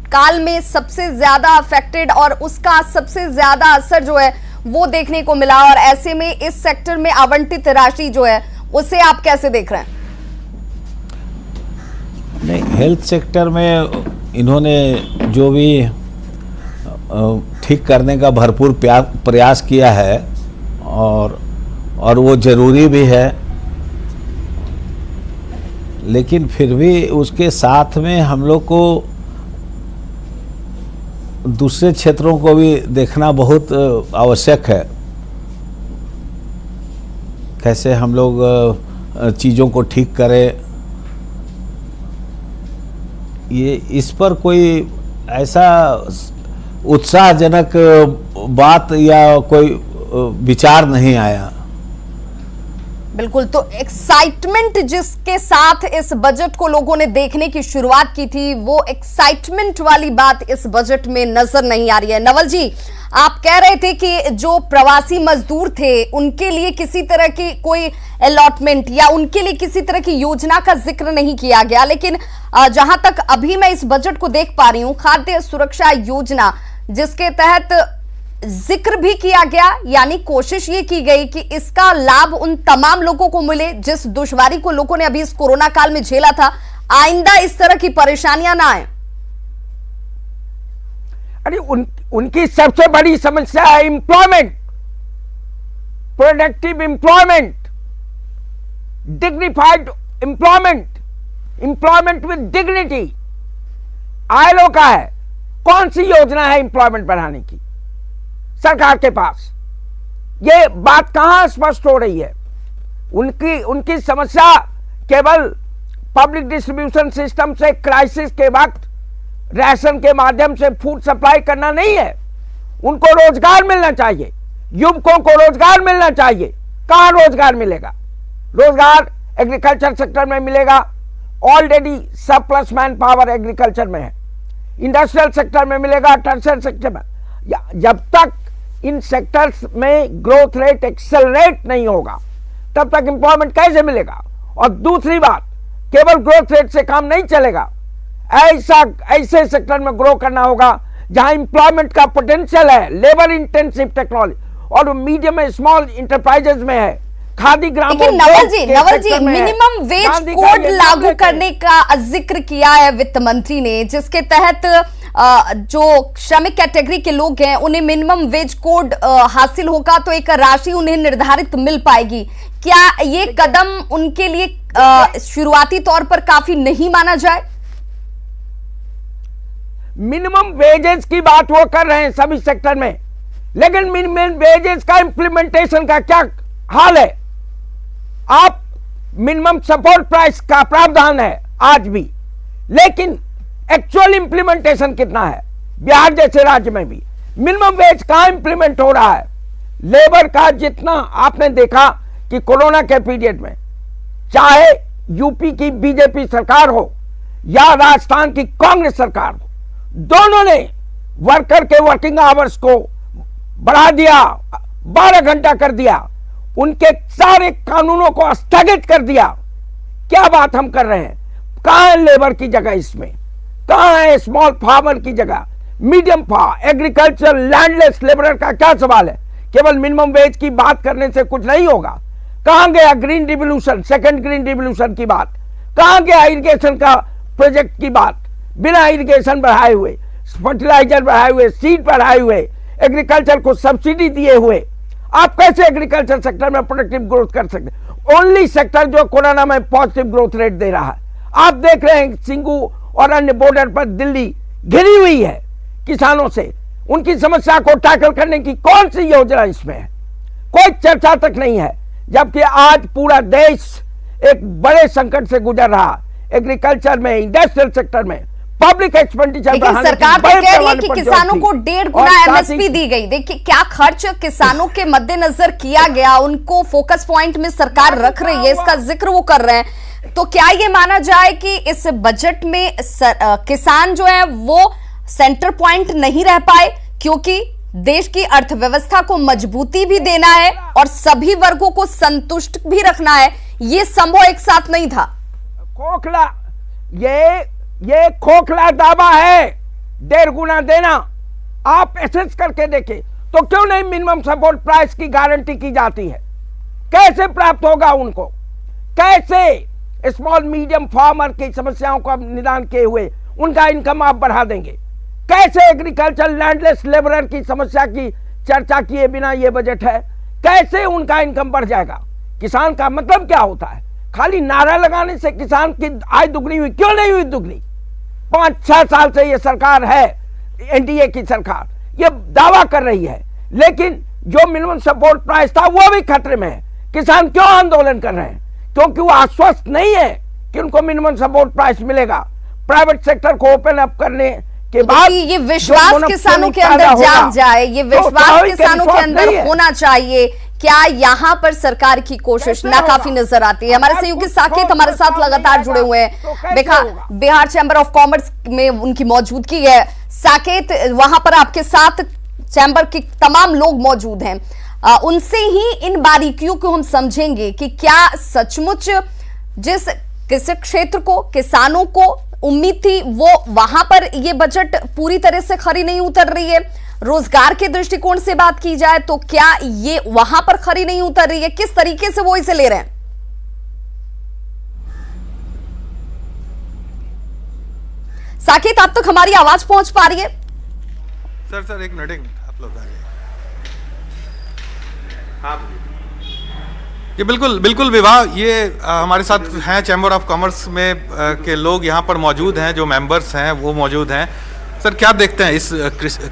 काल में सबसे ज्यादा अफेक्टेड और उसका सबसे ज्यादा असर जो है वो देखने को मिला, और ऐसे में इस सेक्टर में आवंटित राशि जो है उसे आप कैसे देख रहे हैं? नहीं, हेल्थ सेक्टर में इन्होंने जो भी ठीक करने का भरपूर प्रयास किया है और वो जरूरी भी है, लेकिन फिर भी उसके साथ में हम लोग को दूसरे क्षेत्रों को भी देखना बहुत आवश्यक है। कैसे हम लोग चीज़ों को ठीक करें, ये इस पर कोई ऐसा उत्साहजनक बात या कोई विचार नहीं आया। बिल्कुल, तो एक्साइटमेंट जिसके साथ इस बजट को लोगों ने देखने की शुरुआत की थी, वो एक्साइटमेंट वाली बात इस बजट में नजर नहीं आ रही है। नवल जी, आप कह रहे थे कि जो प्रवासी मजदूर थे उनके लिए किसी तरह की कोई अलॉटमेंट या उनके लिए किसी तरह की योजना का जिक्र नहीं किया गया, लेकिन जहां तक अभी मैं इस बजट को देख पा रही हूं, खाद्य सुरक्षा योजना जिसके तहत जिक्र भी किया गया, यानी कोशिश ये की गई कि इसका लाभ उन तमाम लोगों को मिले जिस दुश्वारी को लोगों ने अभी इस कोरोना काल में झेला था, आइंदा इस तरह की परेशानियां ना आए। अरे उनकी सबसे बड़ी समस्या है employment, productive employment, dignified employment, employment with dignity. ILO का है, कौन सी योजना है एम्प्लॉयमेंट बढ़ाने की सरकार के पास? ये बात कहां स्पष्ट हो रही है? उनकी समस्या केवल पब्लिक डिस्ट्रीब्यूशन सिस्टम से क्राइसिस के वक्त राशन के माध्यम से फूड सप्लाई करना नहीं है। उनको रोजगार मिलना चाहिए, युवकों को रोजगार मिलना चाहिए। कहां रोजगार मिलेगा? रोजगार एग्रीकल्चर सेक्टर में मिलेगा, already surplus man power agriculture में है। इंडस्ट्रियल सेक्टर में मिलेगा, टर्शियरी सेक्टर में। जब तक इन सेक्टर्स में ग्रोथ रेट एक्सेलरेट नहीं होगा तब तक एम्प्लॉयमेंट कैसे मिलेगा? और दूसरी बात, केवल ग्रोथ रेट से काम नहीं चलेगा, ऐसे सेक्टर में ग्रो करना होगा जहां एम्प्लॉयमेंट का पोटेंशियल है, लेबर इंटेंसिव टेक्नोलॉजी, और मीडियम एंड स्मॉल इंटरप्राइजेस में है, खादी ग्राम। लेकिन नवल जी मिनिमम वेज कोड लागू करने का जिक्र किया है वित्त मंत्री ने, जिसके तहत जो श्रमिक कैटेगरी के लोग हैं उन्हें मिनिमम वेज कोड हासिल होगा तो एक राशि उन्हें निर्धारित मिल पाएगी। क्या ये कदम उनके लिए शुरुआती तौर पर काफी नहीं माना जाए? मिनिमम वेजेस की बात वो कर रहे हैं सभी सेक्टर में, लेकिन मिनिमम वेजेस का इंप्लीमेंटेशन का क्या हाल है? आप मिनिमम सपोर्ट प्राइस का प्रावधान है आज भी, लेकिन एक्चुअल इंप्लीमेंटेशन कितना है? बिहार जैसे राज्य में भी मिनिमम वेज कहां इंप्लीमेंट हो रहा है? लेबर का जितना आपने देखा कि कोरोना के पीरियड में चाहे यूपी की बीजेपी सरकार हो या राजस्थान की कांग्रेस सरकार हो, दोनों ने वर्कर के वर्किंग आवर्स को बढ़ा दिया, 12 घंटा कर दिया, उनके सारे कानूनों को स्थगित कर दिया। क्या बात हम कर रहे हैं? कहां है लेबर की जगह इसमें? कहां है स्मॉल फार्मर की जगह, medium farm, agriculture, landless labourer का क्या सवाल है? केवल मिनिमम वेज की बात करने से कुछ नहीं होगा। कहां गया green revolution, second green revolution की बात? कहां गया इरिगेशन का प्रोजेक्ट की बात? बिना इरिगेशन बढ़ाए हुए, फर्टिलाइजर बढ़ाए हुए, सीड बढ़ाए हुए, एग्रीकल्चर को सब्सिडी दिए हुए आप कैसे एग्रीकल्चर सेक्टर में प्रोडक्टिव ग्रोथ कर सकते? ओनली सेक्टर जो कोरोना में पॉजिटिव ग्रोथ रेट दे रहा है। आप देख रहे हैं सिंगू और अन्य बॉर्डर पर दिल्ली घिरी हुई है किसानों से, उनकी समस्या को टैकल करने की कौन सी योजना इसमें है? कोई चर्चा तक नहीं है, जबकि आज पूरा देश एक बड़े संकट से गुजर रहा, एग्रीकल्चर में, इंडस्ट्रियल सेक्टर में पब्लिक एक्सपेंडिचर। लेकिन सरकार तो कह रही है कि किसानों को 1.5 गुना एमएसपी दी गई। देखिए क्या खर्च किसानों के मद्देनजर किया गया, उनको फोकस पॉइंट में सरकार रख रही है, इसका जिक्र वो कर रहे हैं। तो क्या ये माना जाए कि इस बजट में किसान जो है वो सेंटर पॉइंट नहीं रह पाए, क्योंकि देश की अर्थव्यवस्था को मजबूती भी देना है और सभी वर्गों को संतुष्ट भी रखना है, ये संभव एक साथ नहीं था? खोखला, ये खोखला दावा है 1.5 गुना देना। आप एसेस करके देखें तो क्यों नहीं मिनिमम सपोर्ट प्राइस की गारंटी की जाती है? कैसे प्राप्त होगा उनको? कैसे स्मॉल मीडियम फार्मर की समस्याओं का निदान किए हुए उनका इनकम आप बढ़ा देंगे? कैसे एग्रीकल्चर लैंडलेस लेबरर की समस्या की चर्चा किए बिना ये बजट है? कैसे उनका इनकम बढ़ जाएगा? किसान का मतलब क्या होता है? खाली नारा लगाने से किसान की आय दुगनी हुई? क्यों नहीं हुई दुगनी? 5-6 साल से ये सरकार है, एनडीए की सरकार ये दावा कर रही है, लेकिन जो मिनिमम सपोर्ट प्राइस था वो भी खतरे में है। किसान क्यों आंदोलन कर रहे हैं? क्योंकि वो आश्वस्त नहीं है कि उनको मिनिमम सपोर्ट प्राइस मिलेगा। प्राइवेट सेक्टर को ओपन अप करने के बाद ये विश्वास किसानों के अंदर जाग जाए, ये विश्वास किसानों के अंदर होना चाहिए। क्या यहाँ पर सरकार की कोशिश नाकाफी नजर आती है? हमारे सहयोगी साकेत हमारे साथ लगातार जुड़े हुए हैं, देखा बिहार चैंबर ऑफ कॉमर्स में उनकी मौजूदगी है। साकेत, वहां पर आपके साथ चैंबर के तमाम लोग मौजूद हैं, उनसे ही इन बारीकियों को हम समझेंगे कि क्या सचमुच जिस किसी क्षेत्र को, किसानों को उम्मीद थी, वो वहां पर ये बजट पूरी तरह से खरी नहीं उतर रही है। रोजगार के दृष्टिकोण से बात की जाए तो क्या ये वहां पर खरी नहीं उतर रही है? किस तरीके से वो इसे ले रहे हैं? साकेत, आप तक हमारी आवाज पहुंच पा रही है? सर एक मिनट आप लोग आ जाइए। हाँ, ये बिल्कुल विवाह, ये हमारे साथ हैं चैम्बर ऑफ कॉमर्स में के लोग यहाँ पर मौजूद हैं, जो मेंबर्स हैं वो मौजूद हैं। सर क्या देखते हैं इस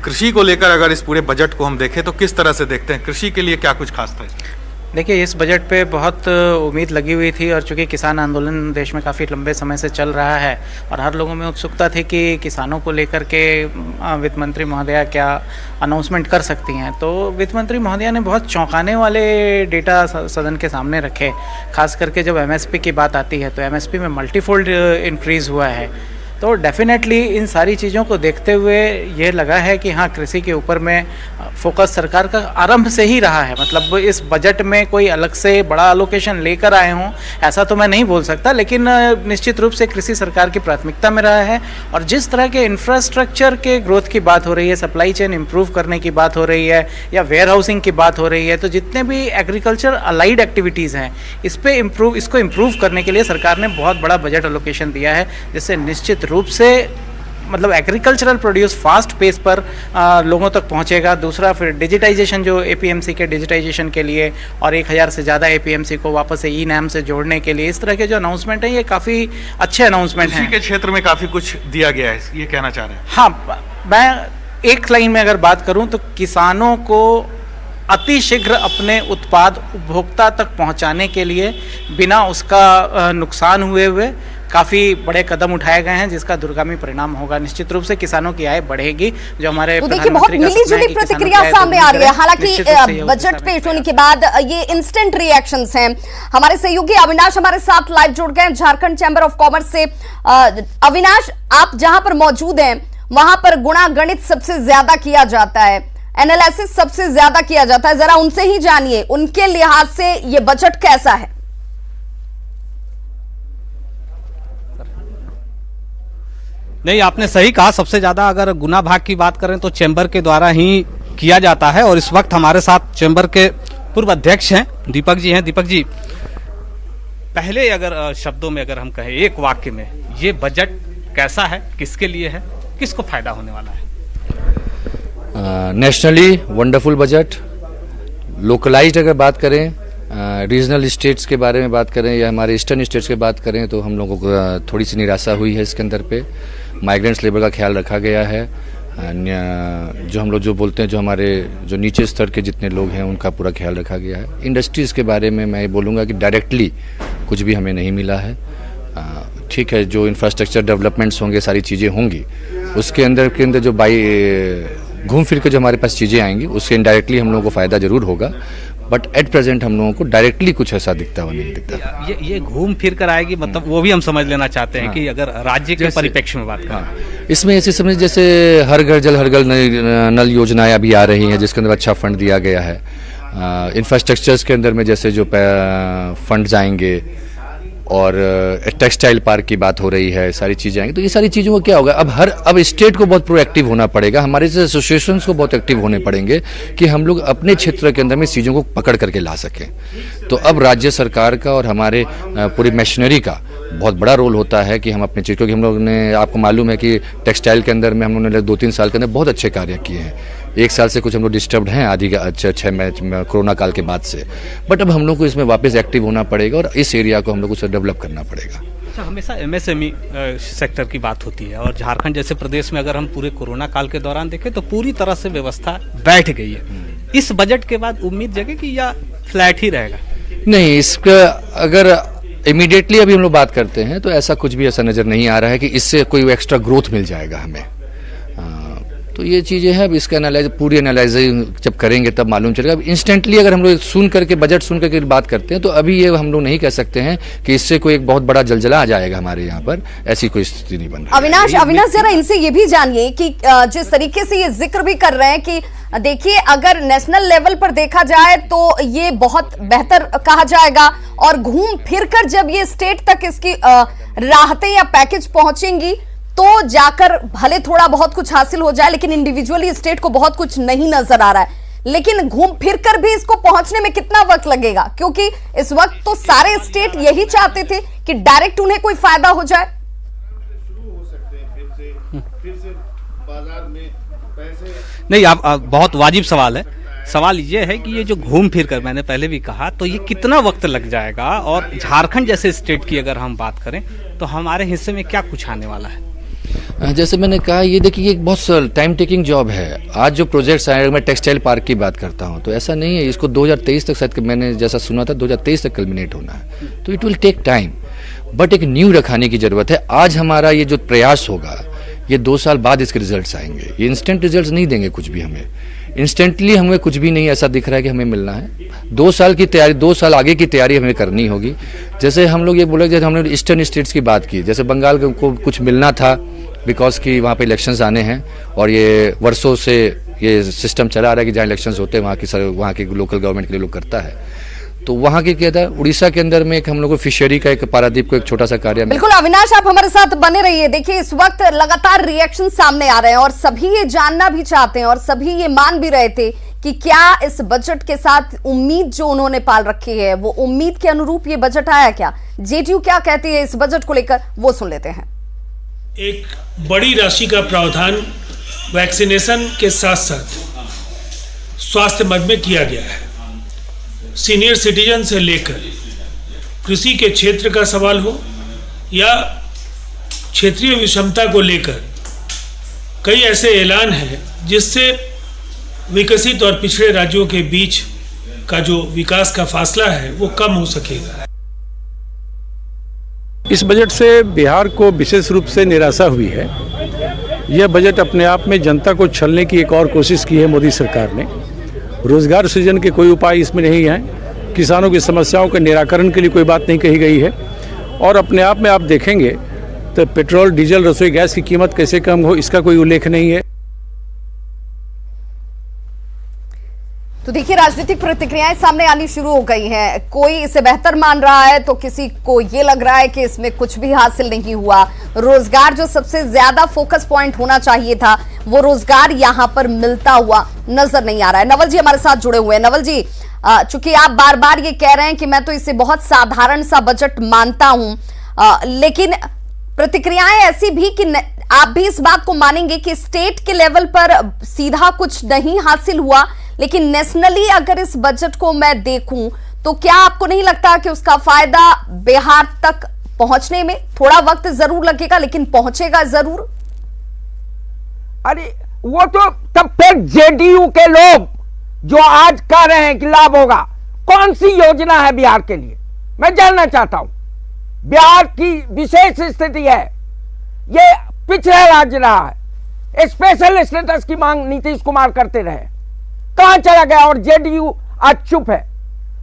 कृषि को लेकर? अगर इस पूरे बजट को हम देखें तो किस तरह से देखते हैं? कृषि के लिए क्या कुछ खास था? देखिए, इस बजट पे बहुत उम्मीद लगी हुई थी, और चूंकि किसान आंदोलन देश में काफ़ी लंबे समय से चल रहा है और हर लोगों में उत्सुकता थी कि किसानों को लेकर के वित्त मंत्री महोदया क्या अनाउंसमेंट कर सकती हैं, तो वित्त मंत्री महोदया ने बहुत चौंकाने वाले डेटा सदन के सामने रखे। खास करके जब एमएसपी की बात आती है तो एमएसपी में मल्टीफोल्ड इंक्रीज़ हुआ है। तो डेफिनेटली इन सारी चीज़ों को देखते हुए ये लगा है कि हाँ, कृषि के ऊपर में फोकस सरकार का आरंभ से ही रहा है। मतलब इस बजट में कोई अलग से बड़ा एलोकेशन लेकर आए हों ऐसा तो मैं नहीं बोल सकता, लेकिन निश्चित रूप से कृषि सरकार की प्राथमिकता में रहा है। और जिस तरह के इंफ्रास्ट्रक्चर के ग्रोथ की बात हो रही है, सप्लाई चेन इंप्रूव करने की बात हो रही है या वेयर हाउसिंग की बात हो रही है, तो जितने भी एग्रीकल्चर अलाइड एक्टिविटीज़ हैं इसको इम्प्रूव करने के लिए सरकार ने बहुत बड़ा बजट एलोकेशन दिया है, जिससे निश्चित रूप से मतलब एग्रीकल्चरल प्रोड्यूस फास्ट पेस पर लोगों तक पहुंचेगा। दूसरा फिर डिजिटाइजेशन, जो एपीएमसी के डिजिटाइजेशन के लिए और 1000 से ज़्यादा एपीएमसी को वापस से ई-नैम से जोड़ने के लिए, इस तरह के जो अनाउंसमेंट हैं ये काफ़ी अच्छे अनाउंसमेंट हैं। कृषि के क्षेत्र में काफ़ी कुछ दिया गया है, ये कहना चाह रहे हैं? हाँ, मैं एक लाइन में अगर बात करूँ तो किसानों को अतिशीघ्र अपने उत्पाद उपभोक्ता तक पहुंचाने के लिए बिना उसका नुकसान हुए काफ़ी बड़े कदम उठाए गए हैं, जिसका दूरगामी परिणाम होगा। निश्चित रूप से किसानों की आय बढ़ेगी, जो हमारे तो देखिए बहुत मिली-जुली प्रतिक्रिया सामने आ रही है। हालांकि बजट पेश होने के बाद ये इंस्टेंट रिएक्शंस हैं। हमारे सहयोगी अविनाश हमारे साथ लाइव जुड़ गए झारखंड चैंबर ऑफ कॉमर्स से। अविनाश, आप जहां पर मौजूद हैं वहां पर गुणा गणित सबसे ज्यादा किया जाता है, एनालिसिस सबसे ज्यादा किया जाता है, जरा उनसे ही जानिए उनके लिहाज से ये बजट कैसा है। नहीं, आपने सही कहा, सबसे ज्यादा अगर गुना भाग की बात करें तो चैम्बर के द्वारा ही किया जाता है। और इस वक्त हमारे साथ चैम्बर के पूर्व अध्यक्ष हैं दीपक जी हैं। दीपक जी, पहले अगर शब्दों में अगर हम कहें एक वाक्य में, ये बजट कैसा है, किसके लिए है, किसको फायदा होने वाला है? Nationally wonderful budget. लोकलाइज्ड अगर बात करें, रीजनल स्टेट्स के बारे में बात करें या हमारे ईस्टर्न स्टेट्स की बात करें तो हम लोगों को थोड़ी सी निराशा हुई है इसके अंदर पे। माइग्रेंट्स लेबर का ख्याल रखा गया है, जो हम लोग जो बोलते हैं, जो हमारे जो नीचे स्तर के जितने लोग हैं उनका पूरा ख्याल रखा गया है। इंडस्ट्रीज़ के बारे में मैं ये बोलूँगा कि डायरेक्टली कुछ भी हमें नहीं मिला है। ठीक है, जो इंफ्रास्ट्रक्चर डेवलपमेंट्स होंगे, सारी चीज़ें होंगी, उसके अंदर जो घूम फिर के जो हमारे पास चीज़ें आएंगी उससे इनडायरेक्टली हम लोगों को फ़ायदा जरूर होगा, बट एट प्रेजेंट हम लोगों को डायरेक्टली कुछ ऐसा दिखता हुआ नहीं दिखता। ये घूम फिर कर आएगी, मतलब वो भी हम समझ लेना चाहते हैं। हाँ, कि अगर राज्य के परिप्रेक्ष्य में बात करें। हाँ, इसमें ऐसे समझ जैसे हर घर जल हर घर नल योजनाएं अभी आ रही हैं, जिसके अंदर अच्छा फंड दिया गया है। इंफ्रास्ट्रक्चर्स के अंदर में जैसे जो फंड्स आएंगे और टेक्सटाइल पार्क की बात हो रही है, सारी चीज़ें आएंगी, तो ये सारी चीज़ों को क्या होगा, अब स्टेट को बहुत प्रोएक्टिव होना पड़ेगा, हमारे से एसोसिएशंस को बहुत एक्टिव होने पड़ेंगे कि हम लोग अपने क्षेत्र के अंदर में चीज़ों को पकड़ करके ला सकें। तो अब राज्य सरकार का और हमारे पूरी मशीनरी का बहुत बड़ा रोल होता है कि हम अपने चीज़, क्योंकि हम लोग ने, आपको मालूम है कि टेक्सटाइल के अंदर में हम लोगों ने 2-3 साल के अंदर बहुत अच्छे कार्य किए हैं। 1 साल से कुछ हम लोग डिस्टर्ब्ड हैं, आधी अच्छे मैच कोरोना काल के बाद से, बट अब हम लोग को इसमें वापस एक्टिव होना पड़ेगा और इस एरिया को हम लोग को डेवलप करना पड़ेगा। अच्छा, हमेशा एमएसएमई सेक्टर की बात होती है और झारखंड जैसे प्रदेश में अगर हम पूरे कोरोना काल के दौरान देखें तो पूरी तरह से व्यवस्था बैठ गई है। इस बजट के बाद उम्मीद जगेगी या फ्लैट ही रहेगा? नहीं, इसका अगर इमीडिएटली अभी हम लोग बात करते हैं तो ऐसा कुछ भी ऐसा नज़र नहीं आ रहा है कि इससे कोई एक्स्ट्रा ग्रोथ मिल जाएगा हमें। तो ये चीज़ें हैं, अब इसका पूरी एनालाइजिंग जब करेंगे तब मालूम चलेगा। अब इंस्टेंटली अगर हम लोग बजट सुन करके बात करते हैं तो अभी ये हम लोग नहीं कह सकते हैं कि इससे कोई एक बहुत बड़ा जलजला आ जाएगा हमारे यहाँ पर, ऐसी कोई स्थिति नहीं बन रही। अविनाश जरा इनसे ये भी जानिए कि जिस तरीके से ये जिक्र भी कर रहे हैं कि देखिए अगर नेशनल लेवल पर देखा जाए तो ये बहुत बेहतर कहा जाएगा और घूम फिरकर जब ये स्टेट तक इसकी राहतें या पैकेज पहुंचेंगी तो जाकर भले थोड़ा बहुत कुछ हासिल हो जाए, लेकिन इंडिविजुअली स्टेट को बहुत कुछ नहीं नजर आ रहा है। लेकिन घूम फिरकर भी इसको पहुंचने में कितना वक्त लगेगा, क्योंकि इस वक्त तो सारे स्टेट यही चाहते थे कि डायरेक्ट उन्हें कोई फायदा हो जाए। नहीं, आप बहुत वाजिब सवाल है। सवाल ये है कि ये जो घूम फिर कर, मैंने पहले भी कहा, तो ये कितना वक्त लग जाएगा और झारखंड जैसे स्टेट की अगर हम बात करें तो हमारे हिस्से में क्या कुछ आने वाला है? जैसे मैंने कहा, ये देखिए ये एक बहुत टाइम टेकिंग जॉब है। आज जो प्रोजेक्ट्स आए, मैं टेक्सटाइल पार्क की बात करता हूँ तो ऐसा नहीं है, इसको 2023 तक, शायद मैंने जैसा सुना था 2023 तक कल्मिनेट होना है, तो it will take time, but एक न्यू रखाने की जरूरत है। आज हमारा ये जो प्रयास होगा, ये 2 साल बाद इसके रिजल्ट्स आएंगे। ये इंस्टेंट रिजल्ट्स नहीं देंगे कुछ भी हमें, इंस्टेंटली हमें कुछ भी नहीं ऐसा दिख रहा है कि हमें मिलना है। 2 साल की तैयारी, 2 साल आगे की तैयारी हमें करनी होगी। जैसे हम लोग ये बोले, जैसे हमने ईस्टर्न स्टेट्स की बात की, जैसे बंगाल को कुछ मिलना था बिकॉज कि वहाँ पे इलेक्शंस आने हैं और ये वर्षों से ये सिस्टम चला आ रहा है कि जहाँ इलेक्शंस होते हैं वहाँ की लोकल गवर्नमेंट के लिए लोग करता है। तो वहाँ की क्या था, उड़ीसा के अंदर में एक हम लोग को फिशरी का एक पारादीप को एक छोटा सा कार्य। बिल्कुल अविनाश, आप हमारे साथ बने रहिए। देखिए इस वक्त लगातार रिएक्शन सामने आ रहे हैं और सभी ये जानना भी चाहते हैं और सभी ये मान भी रहे थे कि क्या इस बजट के साथ उम्मीद जो उन्होंने पाल रखी है वो उम्मीद के अनुरूप ये बजट आया क्या? जेडीयू क्या कहती है इस बजट को लेकर, वो सुन लेते हैं। एक बड़ी राशि का प्रावधान वैक्सीनेशन के साथ साथ स्वास्थ्य मद में किया गया है। सीनियर सिटीजन से लेकर कृषि के क्षेत्र का सवाल हो या क्षेत्रीय विषमता को लेकर कई ऐसे ऐलान हैं जिससे विकसित और पिछड़े राज्यों के बीच का जो विकास का फासला है वो कम हो सकेगा। इस बजट से बिहार को विशेष रूप से निराशा हुई है। यह बजट अपने आप में जनता को छलने की एक और कोशिश की है मोदी सरकार ने। रोजगार सृजन के कोई उपाय इसमें नहीं है, किसानों की समस्याओं के निराकरण के लिए कोई बात नहीं कही गई है और अपने आप में आप देखेंगे तो पेट्रोल, डीजल, रसोई गैस की कीमत कैसे कम हो इसका कोई उल्लेख नहीं है। तो देखिए राजनीतिक प्रतिक्रियाएं सामने आनी शुरू हो गई हैं। कोई इसे बेहतर मान रहा है तो किसी को ये लग रहा है कि इसमें कुछ भी हासिल नहीं हुआ। रोजगार जो सबसे ज्यादा फोकस पॉइंट होना चाहिए था वो रोजगार यहां पर मिलता हुआ नजर नहीं आ रहा है। नवल जी हमारे साथ जुड़े हुए हैं। नवल जी, चूंकि आप बार बार ये कह रहे हैं कि मैं तो इसे बहुत साधारण सा बजट मानता हूं, लेकिन प्रतिक्रियाएं ऐसी भी कि आप भी इस बात को मानेंगे कि स्टेट के लेवल पर सीधा कुछ नहीं हासिल हुआ, लेकिन नेशनली अगर इस बजट को मैं देखूं तो क्या आपको नहीं लगता कि उसका फायदा बिहार तक पहुंचने में थोड़ा वक्त जरूर लगेगा लेकिन पहुंचेगा जरूर? अरे वो तो तब फिर जेडीयू के लोग जो आज कह रहे हैं कि लाभ होगा, कौन सी योजना है बिहार के लिए, मैं जानना चाहता हूं। बिहार की विशेष स्थिति है, ये पिछड़ा राज्य रहा है, स्पेशल स्टेटस की मांग नीतीश कुमार करते रहे, कहां चला गया और जेडीयू आज चुप है।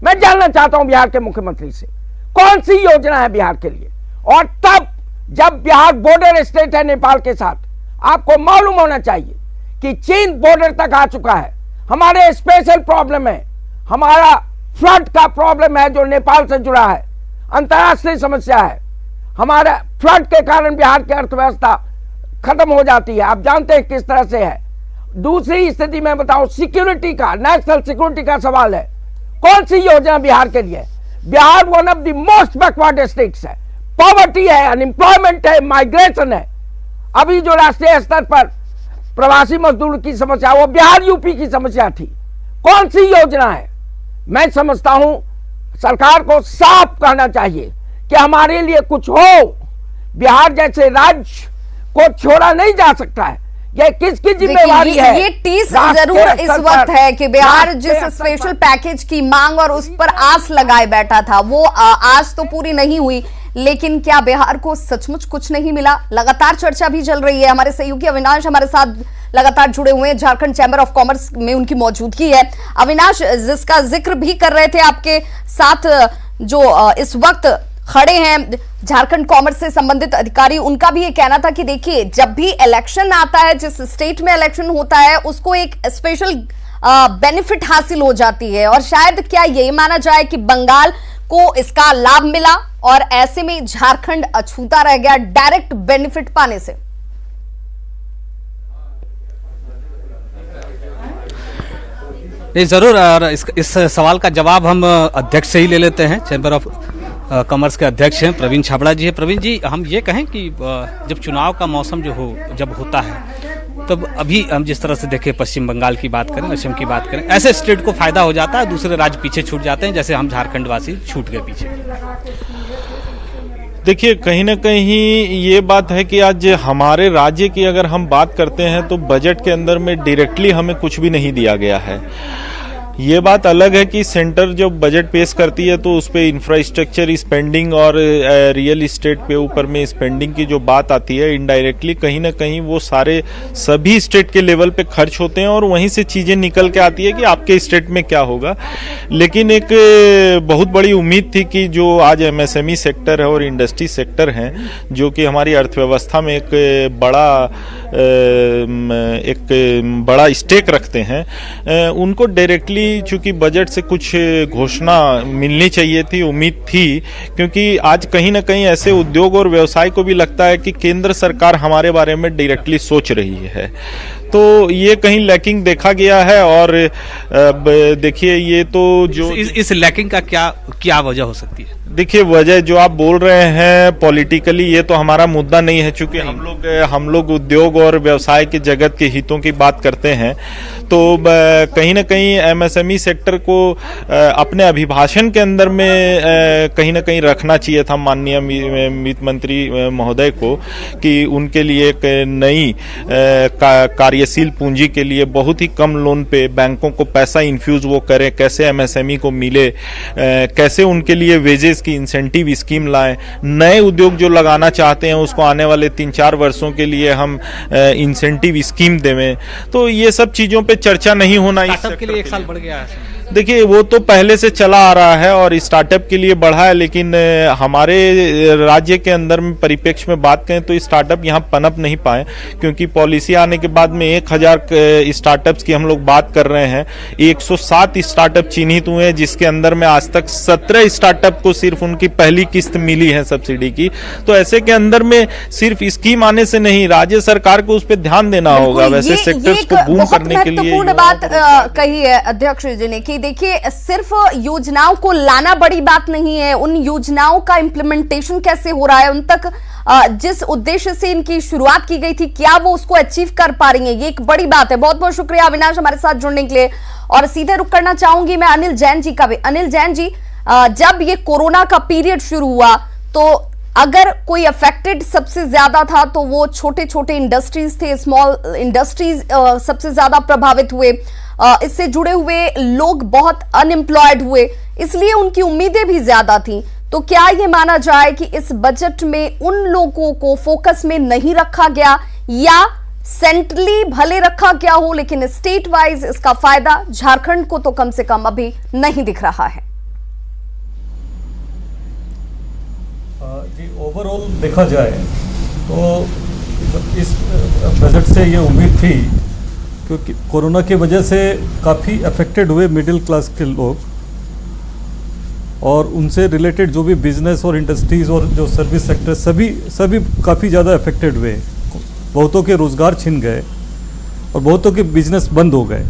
मैं जानना चाहता हूं बिहार के मुख्यमंत्री से कौन सी योजना है बिहार के लिए। और तब जब बिहार बॉर्डर स्टेट है नेपाल के साथ, आपको मालूम होना चाहिए कि चीन बॉर्डर तक आ चुका है। हमारे स्पेशल प्रॉब्लम है, हमारा फ्लड का प्रॉब्लम है जो नेपाल से जुड़ा है, अंतर्राष्ट्रीय समस्या है। हमारा फ्लड के कारण बिहार की अर्थव्यवस्था खत्म हो जाती है, आप जानते हैं किस तरह से है। दूसरी स्थिति में बताऊं, सिक्योरिटी का, नेशनल सिक्योरिटी का सवाल है, कौन सी योजना बिहार के लिए? Bihar one of the most backward districts है, पॉवर्टी है, अनएम्प्लॉयमेंट है, माइग्रेशन है। अभी जो राष्ट्रीय स्तर पर प्रवासी मजदूर की समस्या, वो बिहार यूपी की समस्या थी। कौन सी योजना है? मैं समझता हूं सरकार को साफ कहना चाहिए कि हमारे लिए कुछ हो। बिहार जैसे राज्य को छोड़ा नहीं जा सकता है, ये किसकी जिम्मेवारी है? ये टीस जरूर इस वक्त है कि बिहार जिस स्पेशल पैकेज की मांग और उस पर आस लगाए बैठा था, वो आस तो पूरी नहीं हुई, लेकिन क्या बिहार को सचमुच कुछ नहीं मिला? लगातार चर्चा भी चल रही है। हमारे सहयोगी अविनाश हमारे साथ लगातार जुड़े हुए हैं, झारखंड चैंबर ऑफ कॉमर्स में उनकी मौजूदगी है। अविनाश, जिसका जिक्र भी कर रहे थे आपके साथ जो इस वक्त खड़े हैं झारखंड कॉमर्स से संबंधित अधिकारी, उनका भी ये कहना था कि देखिए जब भी इलेक्शन आता है, जिस स्टेट में इलेक्शन होता है उसको एक स्पेशल बेनिफिट हासिल हो जाती है और शायद क्या यही माना जाए कि बंगाल को इसका लाभ मिला और ऐसे में झारखंड अछूता रह गया डायरेक्ट बेनिफिट पाने से। नहीं, जरूर। और इस सवाल का जवाब हम अध्यक्ष से ही ले लेते हैं। चैम्बर ऑफ कॉमर्स के अध्यक्ष हैं प्रवीण छाबड़ा जी है। प्रवीण जी, हम ये कहें कि जब चुनाव का मौसम जब होता है, तब अभी हम जिस तरह से देखें, पश्चिम बंगाल की बात करें, असम की बात करें, ऐसे स्टेट को फायदा हो जाता है, दूसरे राज्य पीछे छूट जाते हैं, जैसे हम झारखंड वासी छूट गए पीछे। देखिए, कहीं ना कहीं ये बात है कि आज हमारे राज्य की अगर हम बात करते हैं तो बजट के अंदर में डायरेक्टली हमें कुछ भी नहीं दिया गया है। ये बात अलग है कि सेंटर जब बजट पेश करती है तो उस पे इंफ्रास्ट्रक्चर स्पेंडिंग और रियल इस्टेट पे ऊपर में स्पेंडिंग की जो बात आती है, इनडायरेक्टली कहीं ना कहीं वो सारे सभी स्टेट के लेवल पे खर्च होते हैं और वहीं से चीज़ें निकल के आती है कि आपके स्टेट में क्या होगा। लेकिन एक बहुत बड़ी उम्मीद थी कि जो आज एमएसएमई सेक्टर है और इंडस्ट्री सेक्टर हैं, जो कि हमारी अर्थव्यवस्था में एक बड़ा स्टेक रखते हैं, उनको डायरेक्टली चूंकि बजट से कुछ घोषणा मिलनी चाहिए थी, उम्मीद थी, क्योंकि आज कहीं ना कहीं ऐसे उद्योग और व्यवसाय को भी लगता है कि केंद्र सरकार हमारे बारे में डायरेक्टली सोच रही है, तो ये कहीं लैकिंग देखा गया है। और देखिए ये तो जो इस लैकिंग का क्या वजह हो सकती है? देखिए वजह जो आप बोल रहे हैं पॉलिटिकली, ये तो हमारा मुद्दा नहीं है, चूंकि हम लोग उद्योग और व्यवसाय के जगत के हितों की बात करते हैं, तो कहीं ना कहीं एमएसएमई सेक्टर को अपने अभिभाषण के अंदर में कहीं ना कहीं रखना चाहिए था माननीय वित्त मंत्री महोदय को, कि उनके लिए एक नई कार्यशील पूंजी के लिए बहुत ही कम लोन पे बैंकों को पैसा इन्फ्यूज वो करें, कैसे एमएसएमई को मिले, कैसे उनके लिए वेजेस की इंसेंटिव स्कीम लाएं, नए उद्योग जो लगाना चाहते हैं उसको आने वाले 3-4 वर्षों के लिए हम इंसेंटिव स्कीम देवें। तो ये सब चीजों पे चर्चा नहीं होना, स्टार्टअप के लिए 1 साल बढ़ गया है। देखिए वो तो पहले से चला आ रहा है और स्टार्टअप के लिए बढ़ा है, लेकिन हमारे राज्य के अंदर में परिप्रेक्ष्य में बात करें तो स्टार्टअप यहाँ पनप नहीं पाए, क्योंकि पॉलिसी आने के बाद में 1000 स्टार्टअप्स की हम लोग बात कर रहे हैं, 107 स्टार्टअप चिन्हित हुए हैं, जिसके अंदर में आज तक 17 स्टार्टअप को सिर्फ उनकी पहली किस्त मिली है सब्सिडी की। तो ऐसे के अंदर में सिर्फ स्कीम आने से नहीं, राज्य सरकार को उस पर ध्यान देना होगा। वैसे सेक्टर्स को बूम करने के लिए महत्वपूर्ण बात कही है अध्यक्ष जी ने, कि देखिए सिर्फ योजनाओं को लाना बड़ी बात नहीं है, उन योजनाओं का इंप्लीमेंटेशन कैसे हो रहा है, उन तक जिस उद्देश्य से इनकी शुरुआत की गई थी क्या वो उसको अचीव कर पा रही है, ये एक बड़ी बात है। बहुत बहुत शुक्रिया अविनाश हमारे साथ जुड़ने के लिए। और सीधे रुक करना चाहूंगी मैं अनिल जैन जी का भी। अनिल जैन जी, जब ये कोरोना का पीरियड शुरू हुआ तो अगर कोई अफेक्टेड सबसे ज्यादा था तो वो छोटे छोटे इंडस्ट्रीज थे, स्मॉल इंडस्ट्रीज सबसे ज्यादा प्रभावित हुए, इससे जुड़े हुए लोग बहुत अनएम्प्लॉयड हुए, इसलिए उनकी उम्मीदें भी ज्यादा थी। तो क्या ये माना जाए कि इस बजट में उन लोगों को फोकस में नहीं रखा गया, या सेंट्रली भले रखा गया हो लेकिन स्टेट वाइज इसका फायदा झारखंड को तो कम से कम अभी नहीं दिख रहा है? जी ओवरऑल देखा जाए तो इस बजट से ये उम्मीद थी, क्योंकि कोरोना की वजह से काफ़ी अफेक्टेड हुए मिडिल क्लास के लोग, और उनसे रिलेटेड जो भी बिजनेस और इंडस्ट्रीज़ और जो सर्विस सेक्टर सभी काफ़ी ज़्यादा अफेक्टेड हुए। बहुतों के रोज़गार छिन गए और बहुतों के बिजनेस बंद हो गए।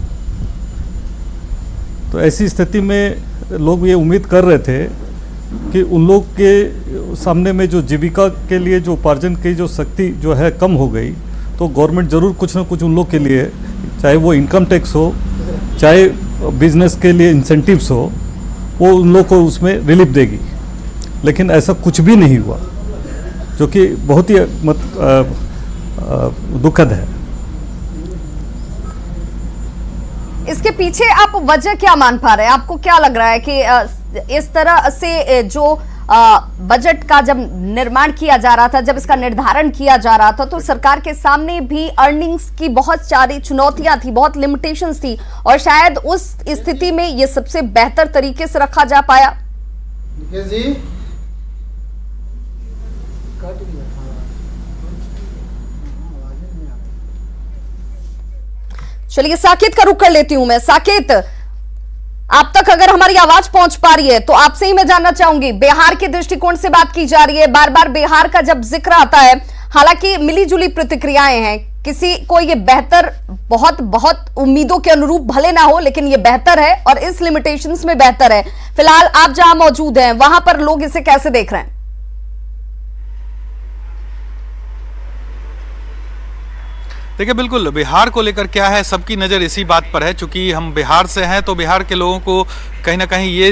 तो ऐसी स्थिति में लोग ये उम्मीद कर रहे थे कि उन लोग के सामने में जो जीविका के लिए जो उपार्जन की जो शक्ति जो है कम हो गई, तो गवर्नमेंट ज़रूर कुछ ना कुछ उन लोग के लिए, चाहे वो इनकम टैक्स हो, चाहे बिजनेस के लिए इंसेंटिव्स हो, वो उन लोग को उसमें रिलीफ देगी। लेकिन ऐसा कुछ भी नहीं हुआ, जो कि बहुत ही दुखद है। इसके पीछे आप वजह क्या मान पा रहे हैं? आपको क्या लग रहा है कि इस तरह से जो बजट का जब निर्माण किया जा रहा था, जब इसका निर्धारण किया जा रहा था, तो सरकार के सामने भी अर्निंग्स की बहुत सारी चुनौतियां थी, बहुत लिमिटेशंस थी, और शायद उस स्थिति में ये सबसे बेहतर तरीके से रखा जा पाया? चलिए साकेत का रुख कर लेती हूं मैं। साकेत, आप तक अगर हमारी आवाज पहुंच पा रही है तो आपसे ही मैं जानना चाहूंगी, बिहार के दृष्टिकोण से बात की जा रही है, बार बार बिहार का जब जिक्र आता है, हालांकि मिली जुली प्रतिक्रियाएं हैं, किसी को ये बेहतर बहुत उम्मीदों के अनुरूप भले ना हो, लेकिन ये बेहतर है और इस लिमिटेशंस में बेहतर है। फिलहाल आप जहां मौजूद हैं वहां पर लोग इसे कैसे देख रहे हैं? देखिए बिल्कुल बिहार को लेकर क्या है, सबकी नज़र इसी बात पर है। चूंकि हम बिहार से हैं तो बिहार के लोगों को कहीं ना कहीं ये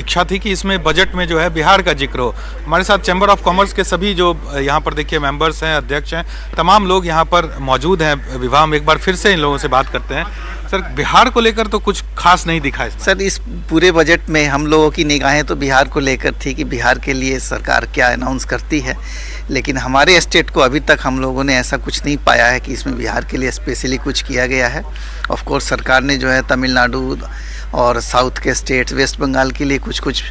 इच्छा थी कि इसमें बजट में जो है बिहार का जिक्र हो। हमारे साथ चैम्बर ऑफ कॉमर्स के सभी जो यहाँ पर देखिए मेंबर्स हैं, अध्यक्ष हैं, तमाम लोग यहाँ पर मौजूद हैं। विभा, हम एक बार फिर से इन लोगों से बात करते हैं। सर, बिहार को लेकर तो कुछ खास नहीं दिखा है सर। इस पूरे बजट में हम लोगों की निगाहें तो बिहार को लेकर थी कि बिहार के लिए सरकार क्या अनाउंस करती है, लेकिन हमारे स्टेट को अभी तक हम लोगों ने ऐसा कुछ नहीं पाया है कि इसमें बिहार के लिए स्पेशली कुछ किया गया है। ऑफ कोर्स सरकार ने जो है तमिलनाडु और साउथ के स्टेट, वेस्ट बंगाल के लिए कुछ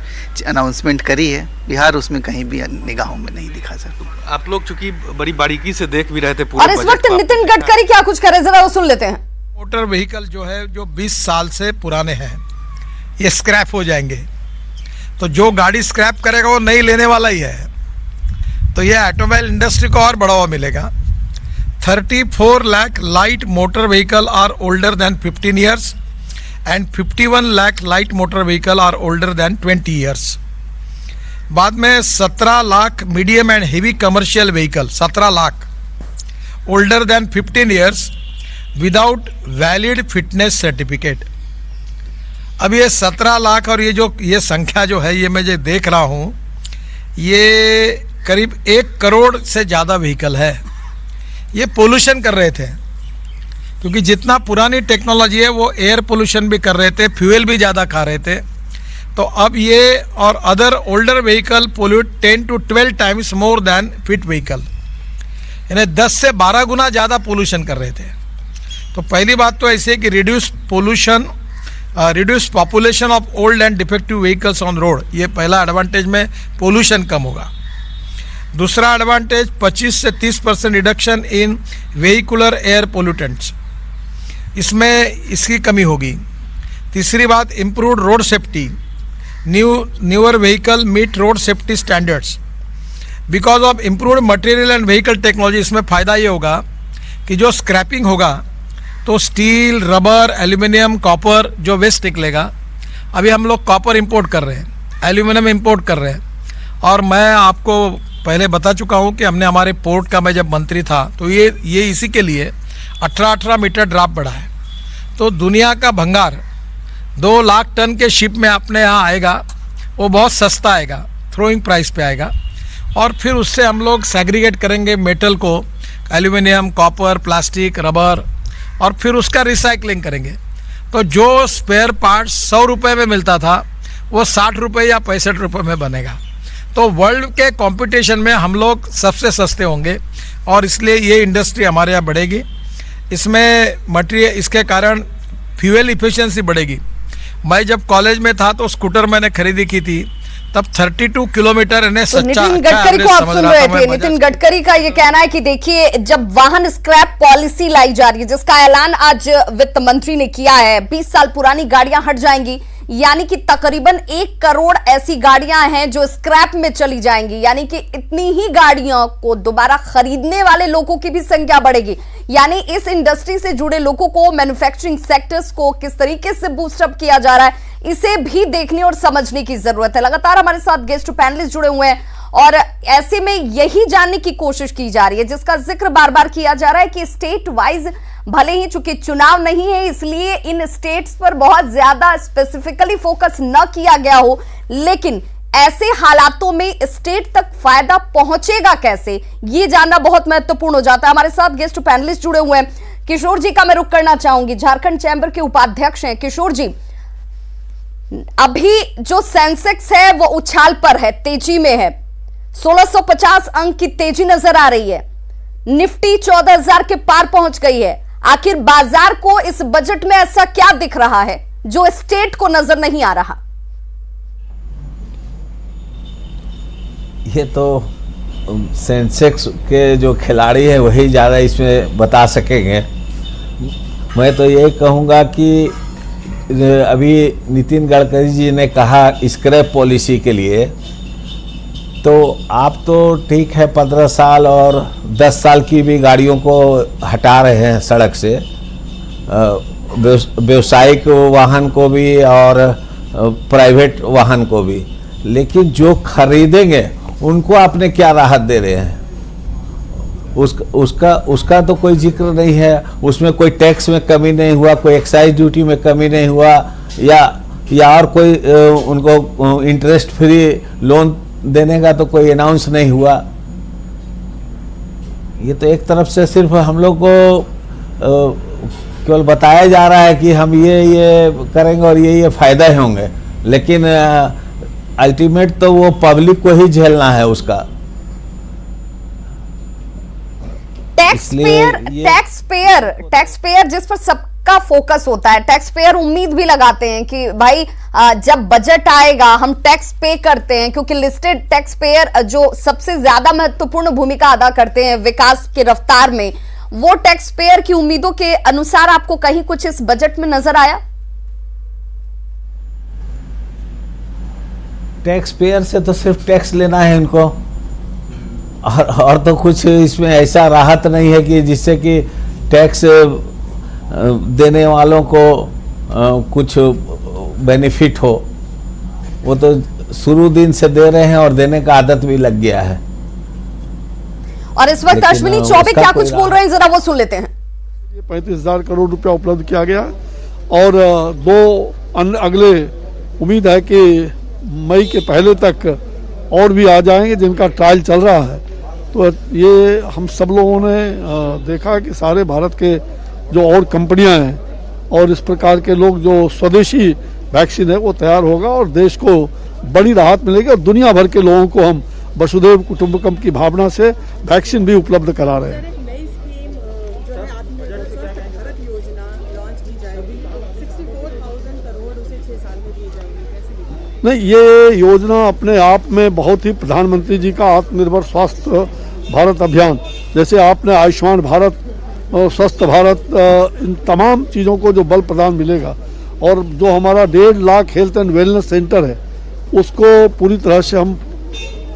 अनाउंसमेंट करी है। बिहार उसमें कहीं भी निगाहों में नहीं दिखा सर। आप लोग चूंकि बड़ी बारीकी से देख भी रहे थे पूरे और इस वक्त नितिन गडकरी क्या कुछ करे, जरा वो सुन लेते हैं। मोटर व्हीकल जो है जो 20 साल से पुराने हैं, ये स्क्रैप हो जाएंगे। तो जो गाड़ी स्क्रैप करेगा वो नई लेने वाला ही है। तो ये ऑटोमोबाइल इंडस्ट्री को और बढ़ावा मिलेगा। 34 lakh light motor vehicle are older than 15 years and 51 lakh light motor vehicle are older than 20 years. बाद में 17 lakh medium and heavy commercial vehicle, 17 lakh older than 15 years without valid fitness certificate. अब ये 17 लाख और ये संख्या जो है, ये मैं जो देख रहा हूँ, ये करीब 1 करोड़ से ज़्यादा व्हीकल है। ये पोल्यूशन कर रहे थे, क्योंकि जितना पुरानी टेक्नोलॉजी है वो एयर पोल्यूशन भी कर रहे थे, फ्यूल भी ज़्यादा खा रहे थे। तो अब ये और other older vehicle pollute 10 to 12 times more than fit vehicle, यानी 10 से 12 गुना ज़्यादा पोल्यूशन कर रहे थे। तो पहली बात तो ऐसे कि reduce population of old and defective vehicles on road, ये पहला एडवांटेज में पोल्यूशन कम होगा। दूसरा एडवांटेज 25 से 30% reduction in vehicular air pollutants, इसमें इसकी कमी होगी। तीसरी बात improved road safety, newer vehicle meet road safety standards because of improved material and vehicle technology. इसमें फ़ायदा ये होगा कि जो स्क्रैपिंग होगा तो स्टील, रबर, एल्यूमिनियम, कॉपर जो वेस्ट निकलेगा, अभी हम लोग कॉपर इंपोर्ट कर रहे हैं, एल्यूमिनियम इंपोर्ट कर रहे हैं। और मैं आपको पहले बता चुका हूं कि हमने हमारे पोर्ट का, मैं जब मंत्री था तो ये इसी के लिए 18 मीटर ड्राफ्ट बढ़ा है। तो दुनिया का भंगार 2 लाख टन के शिप में अपने यहाँ आएगा, वो बहुत सस्ता आएगा, थ्रोइंग प्राइस पे आएगा। और फिर उससे हम लोग सेग्रीगेट करेंगे मेटल को, एल्यूमिनियम, कॉपर, प्लास्टिक, रबर, और फिर उसका रिसाइकलिंग करेंगे। तो जो स्पेयर पार्ट्स 100 रुपये में मिलता था वो 60 रुपये या 65 रुपये में बनेगा। तो वर्ल्ड के कंपटीशन में हम लोग सबसे सस्ते होंगे और इसलिए ये इंडस्ट्री हमारे यहाँ बढ़ेगी। इसमें मटेरियल, इसके कारण फ्यूल इफिशिएंसी बढ़ेगी। मैं जब कॉलेज में था तो स्कूटर मैंने खरीदी की थी, तब 32 किलोमीटर इन्हें तो नितिन गडकरी को आप सुन रहे थे। नितिन गडकरी का ये कहना है कि देखिए, जब वाहन स्क्रैप पॉलिसी लाई जा रही है, जिसका ऐलान आज वित्त मंत्री ने किया है, 20 साल पुरानी गाड़ियां हट जाएंगी, यानी कि तकरीबन 1 करोड़ ऐसी गाड़ियां हैं जो स्क्रैप में चली जाएंगी। यानी कि इतनी ही गाड़ियों को दोबारा खरीदने वाले लोगों की भी संख्या बढ़ेगी। यानी इस इंडस्ट्री से जुड़े लोगों को, मैन्युफैक्चरिंग सेक्टर्स को किस तरीके से बूस्टअप किया जा रहा है, इसे भी देखने और समझने की जरूरत है। लगातार हमारे साथ गेस्ट पैनलिस्ट जुड़े हुए हैं और ऐसे में यही जानने की कोशिश की जा रही है, जिसका जिक्र बार बार किया जा रहा है कि स्टेट वाइज भले ही चूंकि चुनाव नहीं है इसलिए इन स्टेट्स पर बहुत ज्यादा स्पेसिफिकली फोकस न किया गया हो, लेकिन ऐसे हालातों में स्टेट तक फायदा पहुंचेगा कैसे, ये जानना बहुत महत्वपूर्ण हो जाता है। हमारे साथ गेस्ट पैनलिस्ट जुड़े हुए हैं। किशोर जी का मैं रुख करना चाहूंगी, झारखंड चैंबर के उपाध्यक्ष हैं। किशोर जी, अभी जो सेंसेक्स है वो उछाल पर है, तेजी में है, 1650 अंक की तेजी नजर आ रही है। निफ्टी 14,000 के पार पहुंच गई है। आखिर बाजार को इस बजट में ऐसा क्या दिख रहा है जो स्टेट को नजर नहीं आ रहा? ये तो सेंसेक्स के जो खिलाड़ी हैं वही ज़्यादा इसमें बता सकेंगे। मैं तो ये कहूँगा कि अभी नितिन गडकरी जी ने कहा स्क्रैप पॉलिसी के लिए, तो आप तो ठीक है 15 साल और 10 साल की भी गाड़ियों को हटा रहे हैं सड़क से, व्यावसायिक वाहन को भी और प्राइवेट वाहन को भी, लेकिन जो खरीदेंगे उनको आपने क्या राहत दे रहे हैं? उसका तो कोई जिक्र नहीं है। उसमें कोई टैक्स में कमी नहीं हुआ, कोई एक्साइज ड्यूटी में कमी नहीं हुआ, या और कोई उनको इंटरेस्ट फ्री लोन देने का तो कोई अनाउंस नहीं हुआ। ये तो एक तरफ से सिर्फ हम लोग को केवल बताया जा रहा है कि हम ये करेंगे और ये फायदा होंगे, लेकिन अल्टीमेट तो वो पब्लिक को ही झेलना है उसका। टैक्स पेयर जिस पर सबका फोकस होता है, टैक्स पेयर उम्मीद भी लगाते हैं कि भाई जब बजट आएगा हम टैक्स पे करते हैं, क्योंकि लिस्टेड टैक्स पेयर जो सबसे ज्यादा महत्वपूर्ण भूमिका अदा करते हैं विकास की रफ्तार में, वो टैक्स पेयर की उम्मीदों के अनुसार आपको कहीं कुछ इस बजट में नजर आया? टैक्स पेयर से तो सिर्फ टैक्स लेना है इनको, और तो कुछ इसमें ऐसा राहत नहीं है कि जिससे कि टैक्स देने वालों को कुछ बेनिफिट हो। वो तो शुरू दिन से दे रहे हैं और देने का आदत भी लग गया है। और इस वक्त अश्विनी चौबे क्या कुछ बोल रहे हैं, जरा वो सुन लेते हैं। 35,000 करोड़ रुपया उपलब्ध किया गया और अगले उम्मीद है कि मई के पहले तक और भी आ जाएंगे जिनका ट्रायल चल रहा है। तो ये हम सब लोगों ने देखा कि सारे भारत के जो और कंपनियां हैं और इस प्रकार के लोग जो स्वदेशी वैक्सीन है वो तैयार होगा और देश को बड़ी राहत मिलेगी और दुनिया भर के लोगों को हम वसुधैव कुटुंबकम की भावना से वैक्सीन भी उपलब्ध करा रहे हैं। नहीं, ये योजना अपने आप में बहुत ही प्रधानमंत्री जी का आत्मनिर्भर स्वास्थ्य भारत अभियान, जैसे आपने आयुष्मान भारत और स्वस्थ भारत, इन तमाम चीज़ों को जो बल प्रदान मिलेगा और जो हमारा 1.5 lakh health and wellness centre है उसको पूरी तरह से हम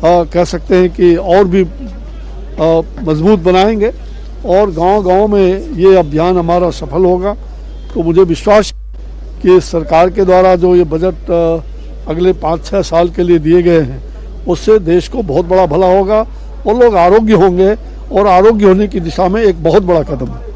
कह सकते हैं कि और भी मजबूत बनाएंगे और गांव-गांव में ये अभियान हमारा सफल होगा। तो मुझे विश्वास कि सरकार के द्वारा जो ये बजट अगले 5-6 साल के लिए दिए गए हैं उससे देश को बहुत बड़ा भला होगा और लोग आरोग्य होंगे और आरोग्य होने की दिशा में एक बहुत बड़ा कदम है।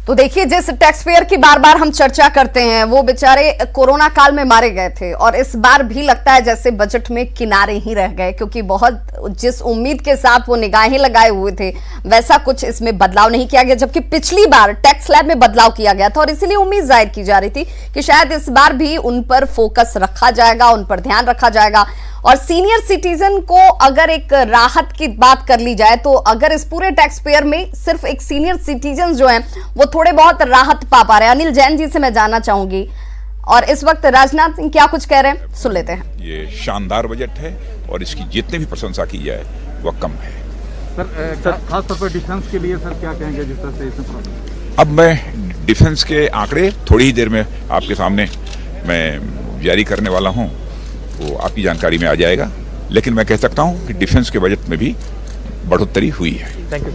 तो देखिए, जिस टैक्स पेयर की बार बार हम चर्चा करते हैं वो बेचारे कोरोना काल में मारे गए थे और इस बार भी लगता है जैसे बजट में किनारे ही रह गए, क्योंकि बहुत जिस उम्मीद के साथ वो निगाहें लगाए हुए थे वैसा कुछ इसमें बदलाव नहीं किया गया, जबकि पिछली बार टैक्स स्लैब में बदलाव किया गया था और इसीलिए उम्मीद जाहिर की जा रही थी कि शायद इस बार भी उन पर फोकस रखा जाएगा, उन पर ध्यान रखा जाएगा। और सीनियर सिटीजन को अगर एक राहत की बात कर ली जाए तो अगर इस पूरे टैक्स पेयर में सिर्फ एक सीनियर सिटीजन जो हैं वो थोड़े बहुत राहत पा रहे हैं। अनिल जैन जी से मैं जानना चाहूंगी, और इस वक्त राजनाथ सिंह क्या कुछ कह रहे हैं, सुन लेते हैं। ये शानदार बजट है और इसकी जितनी भी प्रशंसा की जाए वह कम है। सर खास तौर पर डिफेंस के लिए सर क्या कहेंगे जिस तरह से इसमें? अब मैं डिफेंस के आंकड़े थोड़ी ही देर में आपके सामने मैं जारी करने वाला हूं, वो आपकी जानकारी में आ जाएगा, लेकिन मैं कह सकता हूं कि डिफेंस के बजट में भी बढ़ोतरी हुई है। Thank you.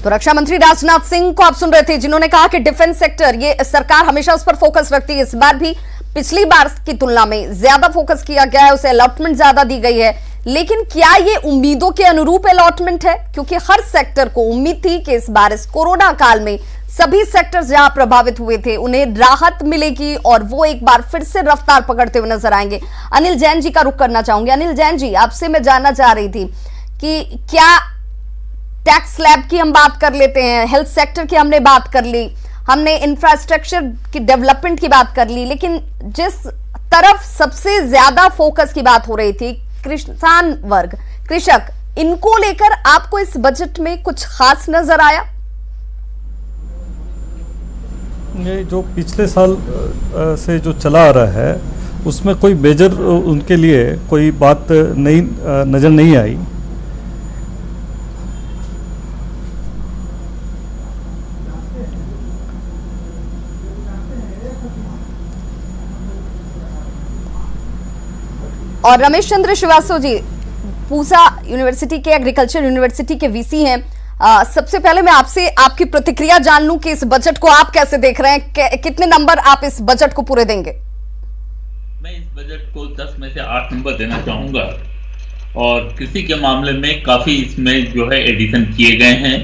तो रक्षा मंत्री राजनाथ सिंह को आप सुन रहे थे, जिन्होंने कहा कि डिफेंस सेक्टर, ये सरकार हमेशा उस पर फोकस रखती है। इस बार भी पिछली बार की तुलना में ज्यादा फोकस किया गया है, उसे अलॉटमेंट ज्यादा दी गई है। लेकिन क्या ये उम्मीदों के अनुरूप अलॉटमेंट है? क्योंकि हर सेक्टर को उम्मीद थी कि इस बार इस कोरोना काल में सभी सेक्टर्स जहां प्रभावित हुए थे उन्हें राहत मिलेगी और वो एक बार फिर से रफ्तार पकड़ते हुए नजर आएंगे। अनिल जैन जी का रुख करना चाहूंगी। अनिल जैन जी, आपसे मैं जानना चाह रही थी कि क्या टैक्स स्लैब की हम बात कर लेते हैं, हेल्थ सेक्टर की हमने बात कर ली, हमने इंफ्रास्ट्रक्चर की डेवलपमेंट की बात कर ली, लेकिन जिस तरफ सबसे ज्यादा फोकस की बात हो रही थी किसान वर्ग, कृषक, इनको लेकर आपको इस बजट में कुछ खास नजर आया? ये जो पिछले साल से जो चला आ रहा है उसमें कोई मेजर उनके लिए कोई बात नहीं नजर नहीं आई। और रमेश चंद्र श्रीवास्तव जी, पूसा यूनिवर्सिटी के, एग्रीकल्चर यूनिवर्सिटी के वीसी हैं, सबसे पहले मैं आपसे आपकी प्रतिक्रिया जान लूं कि इस बजट को आप कैसे देख रहे हैं, कितने नंबर आप इस बजट को पूरे देंगे? मैं इस बजट को 10 में से 8 नंबर देना चाहूंगा। और कृषि के मामले में काफ़ी इसमें जो है एडिशन किए गए हैं।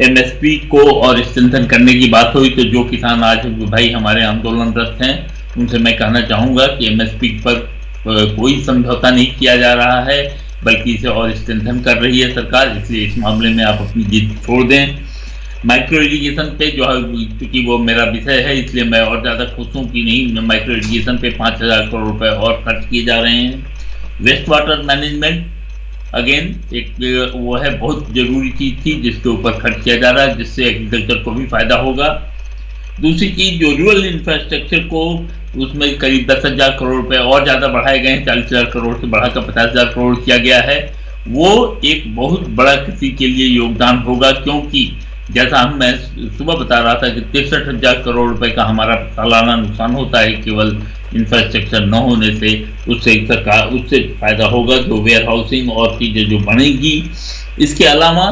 एमएसपी को और स्ट्रेंथन करने की बात हुई तो जो किसान आज भाई हमारे आंदोलनरत हैं उनसे मैं कहना चाहूँगा कि एमएसपी पर कोई समझौता नहीं किया जा रहा है, बल्कि इसे और स्ट्रेंथन कर रही है सरकार, इसलिए इस मामले में आप अपनी जीत छोड़ दें। माइक्रो इरिगेशन पे जो है, क्योंकि वो मेरा विषय है इसलिए मैं और ज़्यादा खुश हूँ कि नहीं, माइक्रो इरिगेशन पे 5,000 करोड़ रुपए और खर्च किए जा रहे हैं। वेस्ट वाटर मैनेजमेंट अगेन एक वो है बहुत जरूरी चीज़ थी जिसके ऊपर खर्च किया जा रहा है, जिससे एग्रीकल्चर को भी फायदा होगा। दूसरी चीज़ जो रूरल इंफ्रास्ट्रक्चर को उसमें करीब 10,000 करोड़ रुपए और ज़्यादा बढ़ाए गए हैं, 40,000 करोड़ से बढ़ाकर 50,000 करोड़ किया गया है। वो एक बहुत बड़ा कृषि के लिए योगदान होगा, क्योंकि जैसा मैं सुबह बता रहा था कि 63,000 करोड़ रुपए का हमारा सालाना नुकसान होता है केवल इंफ्रास्ट्रक्चर न होने से। उससे सरकार उससे फायदा होगा जो वेयर हाउसिंग और चीज़ें जो बढ़ेंगी। इसके अलावा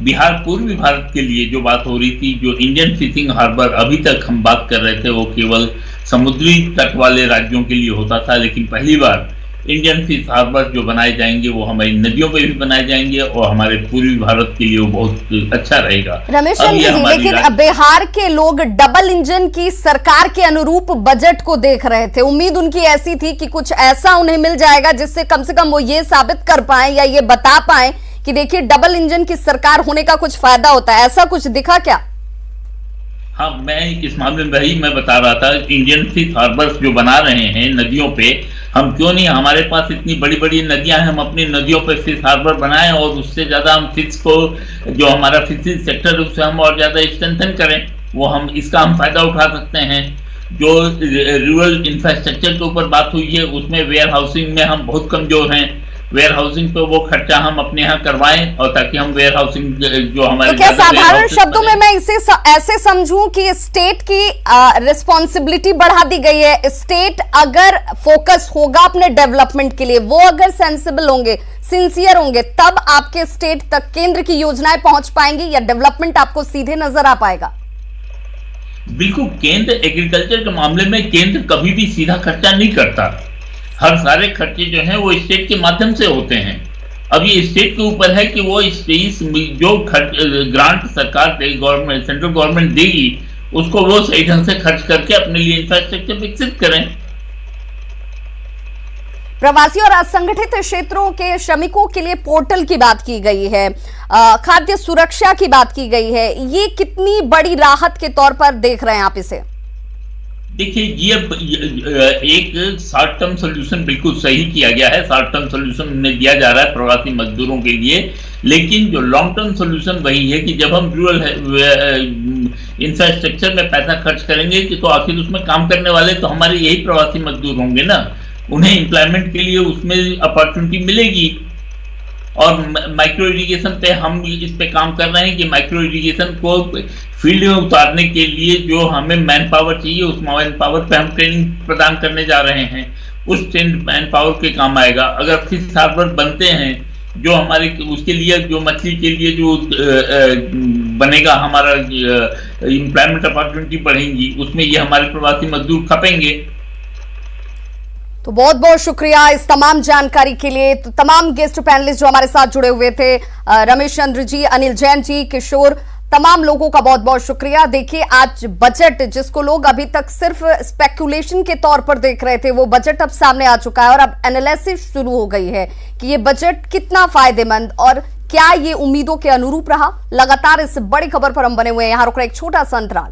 बिहार पूर्वी भारत के लिए जो बात हो रही थी, जो इंडियन फिशिंग हार्बर अभी तक हम बात कर रहे थे वो केवल समुद्री तट वाले राज्यों के लिए होता था, लेकिन पहली बार इंडियन फिश हार्बर जो बनाए जाएंगे वो हमारी नदियों पे भी बनाए जाएंगे और हमारे पूर्वी भारत के लिए वो बहुत अच्छा रहेगा। रमेश चंद्र जी, लेकिन बिहार के लोग डबल इंजन की सरकार के अनुरूप बजट को देख रहे थे। उम्मीद उनकी ऐसी थी कि कुछ ऐसा उन्हें मिल जाएगा जिससे कम से कम वो ये साबित कर पाए या ये बता पाए कि देखिए डबल इंजन की सरकार होने का कुछ फायदा होता है। ऐसा कुछ दिखा क्या? हाँ, मैं इस मामले में वही मैं बता रहा था, इंडियन फिश हार्बर्स जो बना रहे हैं नदियों पे, हम क्यों नहीं, हमारे पास इतनी बड़ी बड़ी नदियां हैं, हम अपनी नदियों पे फिश हार्बर बनाएं और उससे ज्यादा हम फिश को जो हमारा फिशिंग सेक्टर है उससे हम और ज्यादा स्ट्रेंथन करें, वो हम इसका हम फायदा उठा सकते हैं। जो रूरल इंफ्रास्ट्रक्चर के ऊपर बात हुई है उसमें वेयर हाउसिंग में हम बहुत कमजोर हैं। वेयर हाउसिंग पे वो खर्चा हम अपने यहाँ करवाएं और ताकि हम वेयर हाउसिंग जो हमारे तो क्या साधारण शब्दों में मैं इसे ऐसे समझूं कि स्टेट की रिस्पॉन्सिबिलिटी बढ़ा दी गई है। स्टेट अगर फोकस होगा अपने डेवलपमेंट के लिए, वो अगर सेंसिबल होंगे, सिंसियर होंगे, तब आपके स्टेट तक केंद्र की योजनाएं पहुंच पाएंगी या डेवलपमेंट आपको सीधे नजर आ पाएगा? बिल्कुल, केंद्र एग्रीकल्चर के मामले में केंद्र कभी भी सीधा खर्चा नहीं करता। हर सारे खर्चे जो हैं वो स्टेट के माध्यम से होते हैं। अब ये स्टेट के ऊपर है कि वो जो ग्रांट सरकार गवर्नमेंट सेंट्रल गवर्नमेंट देगी उसको वो सही ढंग से खर्च करके अपने लिए इंफ्रास्ट्रक्चर विकसित करें। प्रवासी और असंगठित क्षेत्रों के श्रमिकों के लिए पोर्टल की बात की गई है, खाद्य सुरक्षा की बात की गई है, ये कितनी बड़ी राहत के तौर पर देख रहे हैं आप इसे? देखिए, ये एक शॉर्ट टर्म सोल्यूशन बिल्कुल सही किया गया है। शॉर्ट टर्म सोल्यूशन उन्हें दिया जा रहा है प्रवासी मजदूरों के लिए, लेकिन जो लॉन्ग टर्म सोल्यूशन वही है कि जब हम रूरल इंफ्रास्ट्रक्चर में पैसा खर्च करेंगे कि तो आखिर उसमें काम करने वाले तो हमारे यही प्रवासी मजदूर होंगे ना, उन्हें एम्प्लॉयमेंट के लिए उसमें अपॉर्चुनिटी मिलेगी। और माइक्रो इरिगेशन पे हम इस पे काम कर रहे हैं कि माइक्रो इरिगेशन को फील्ड में उतारने के लिए जो हमें मैन पावर चाहिए उस मैन पावर पे हम ट्रेनिंग प्रदान करने जा रहे हैं। उस ट्रेन मैन पावर के काम आएगा। अगर फिश हार्बर बनते हैं जो हमारे उसके लिए जो मछली के लिए जो बनेगा हमारा एम्प्लॉयमेंट अपॉर्चुनिटी बढ़ेंगी, उसमें ये हमारे प्रवासी मजदूर खपेंगे। तो बहुत बहुत शुक्रिया इस तमाम जानकारी के लिए। तो तमाम गेस्ट पैनलिस्ट जो हमारे साथ जुड़े हुए थे, रमेश चंद्र जी, अनिल जैन जी, किशोर, तमाम लोगों का बहुत बहुत शुक्रिया। देखिए, आज बजट जिसको लोग अभी तक सिर्फ स्पेकुलेशन के तौर पर देख रहे थे, वो बजट अब सामने आ चुका है और अब एनालिसिस शुरू हो गई है कि ये बजट कितना फायदेमंद और क्या ये उम्मीदों के अनुरूप रहा। लगातार इस बड़ी खबर पर हम बने हुए हैं। यहां रुक रहे एक छोटा सा अंतराल।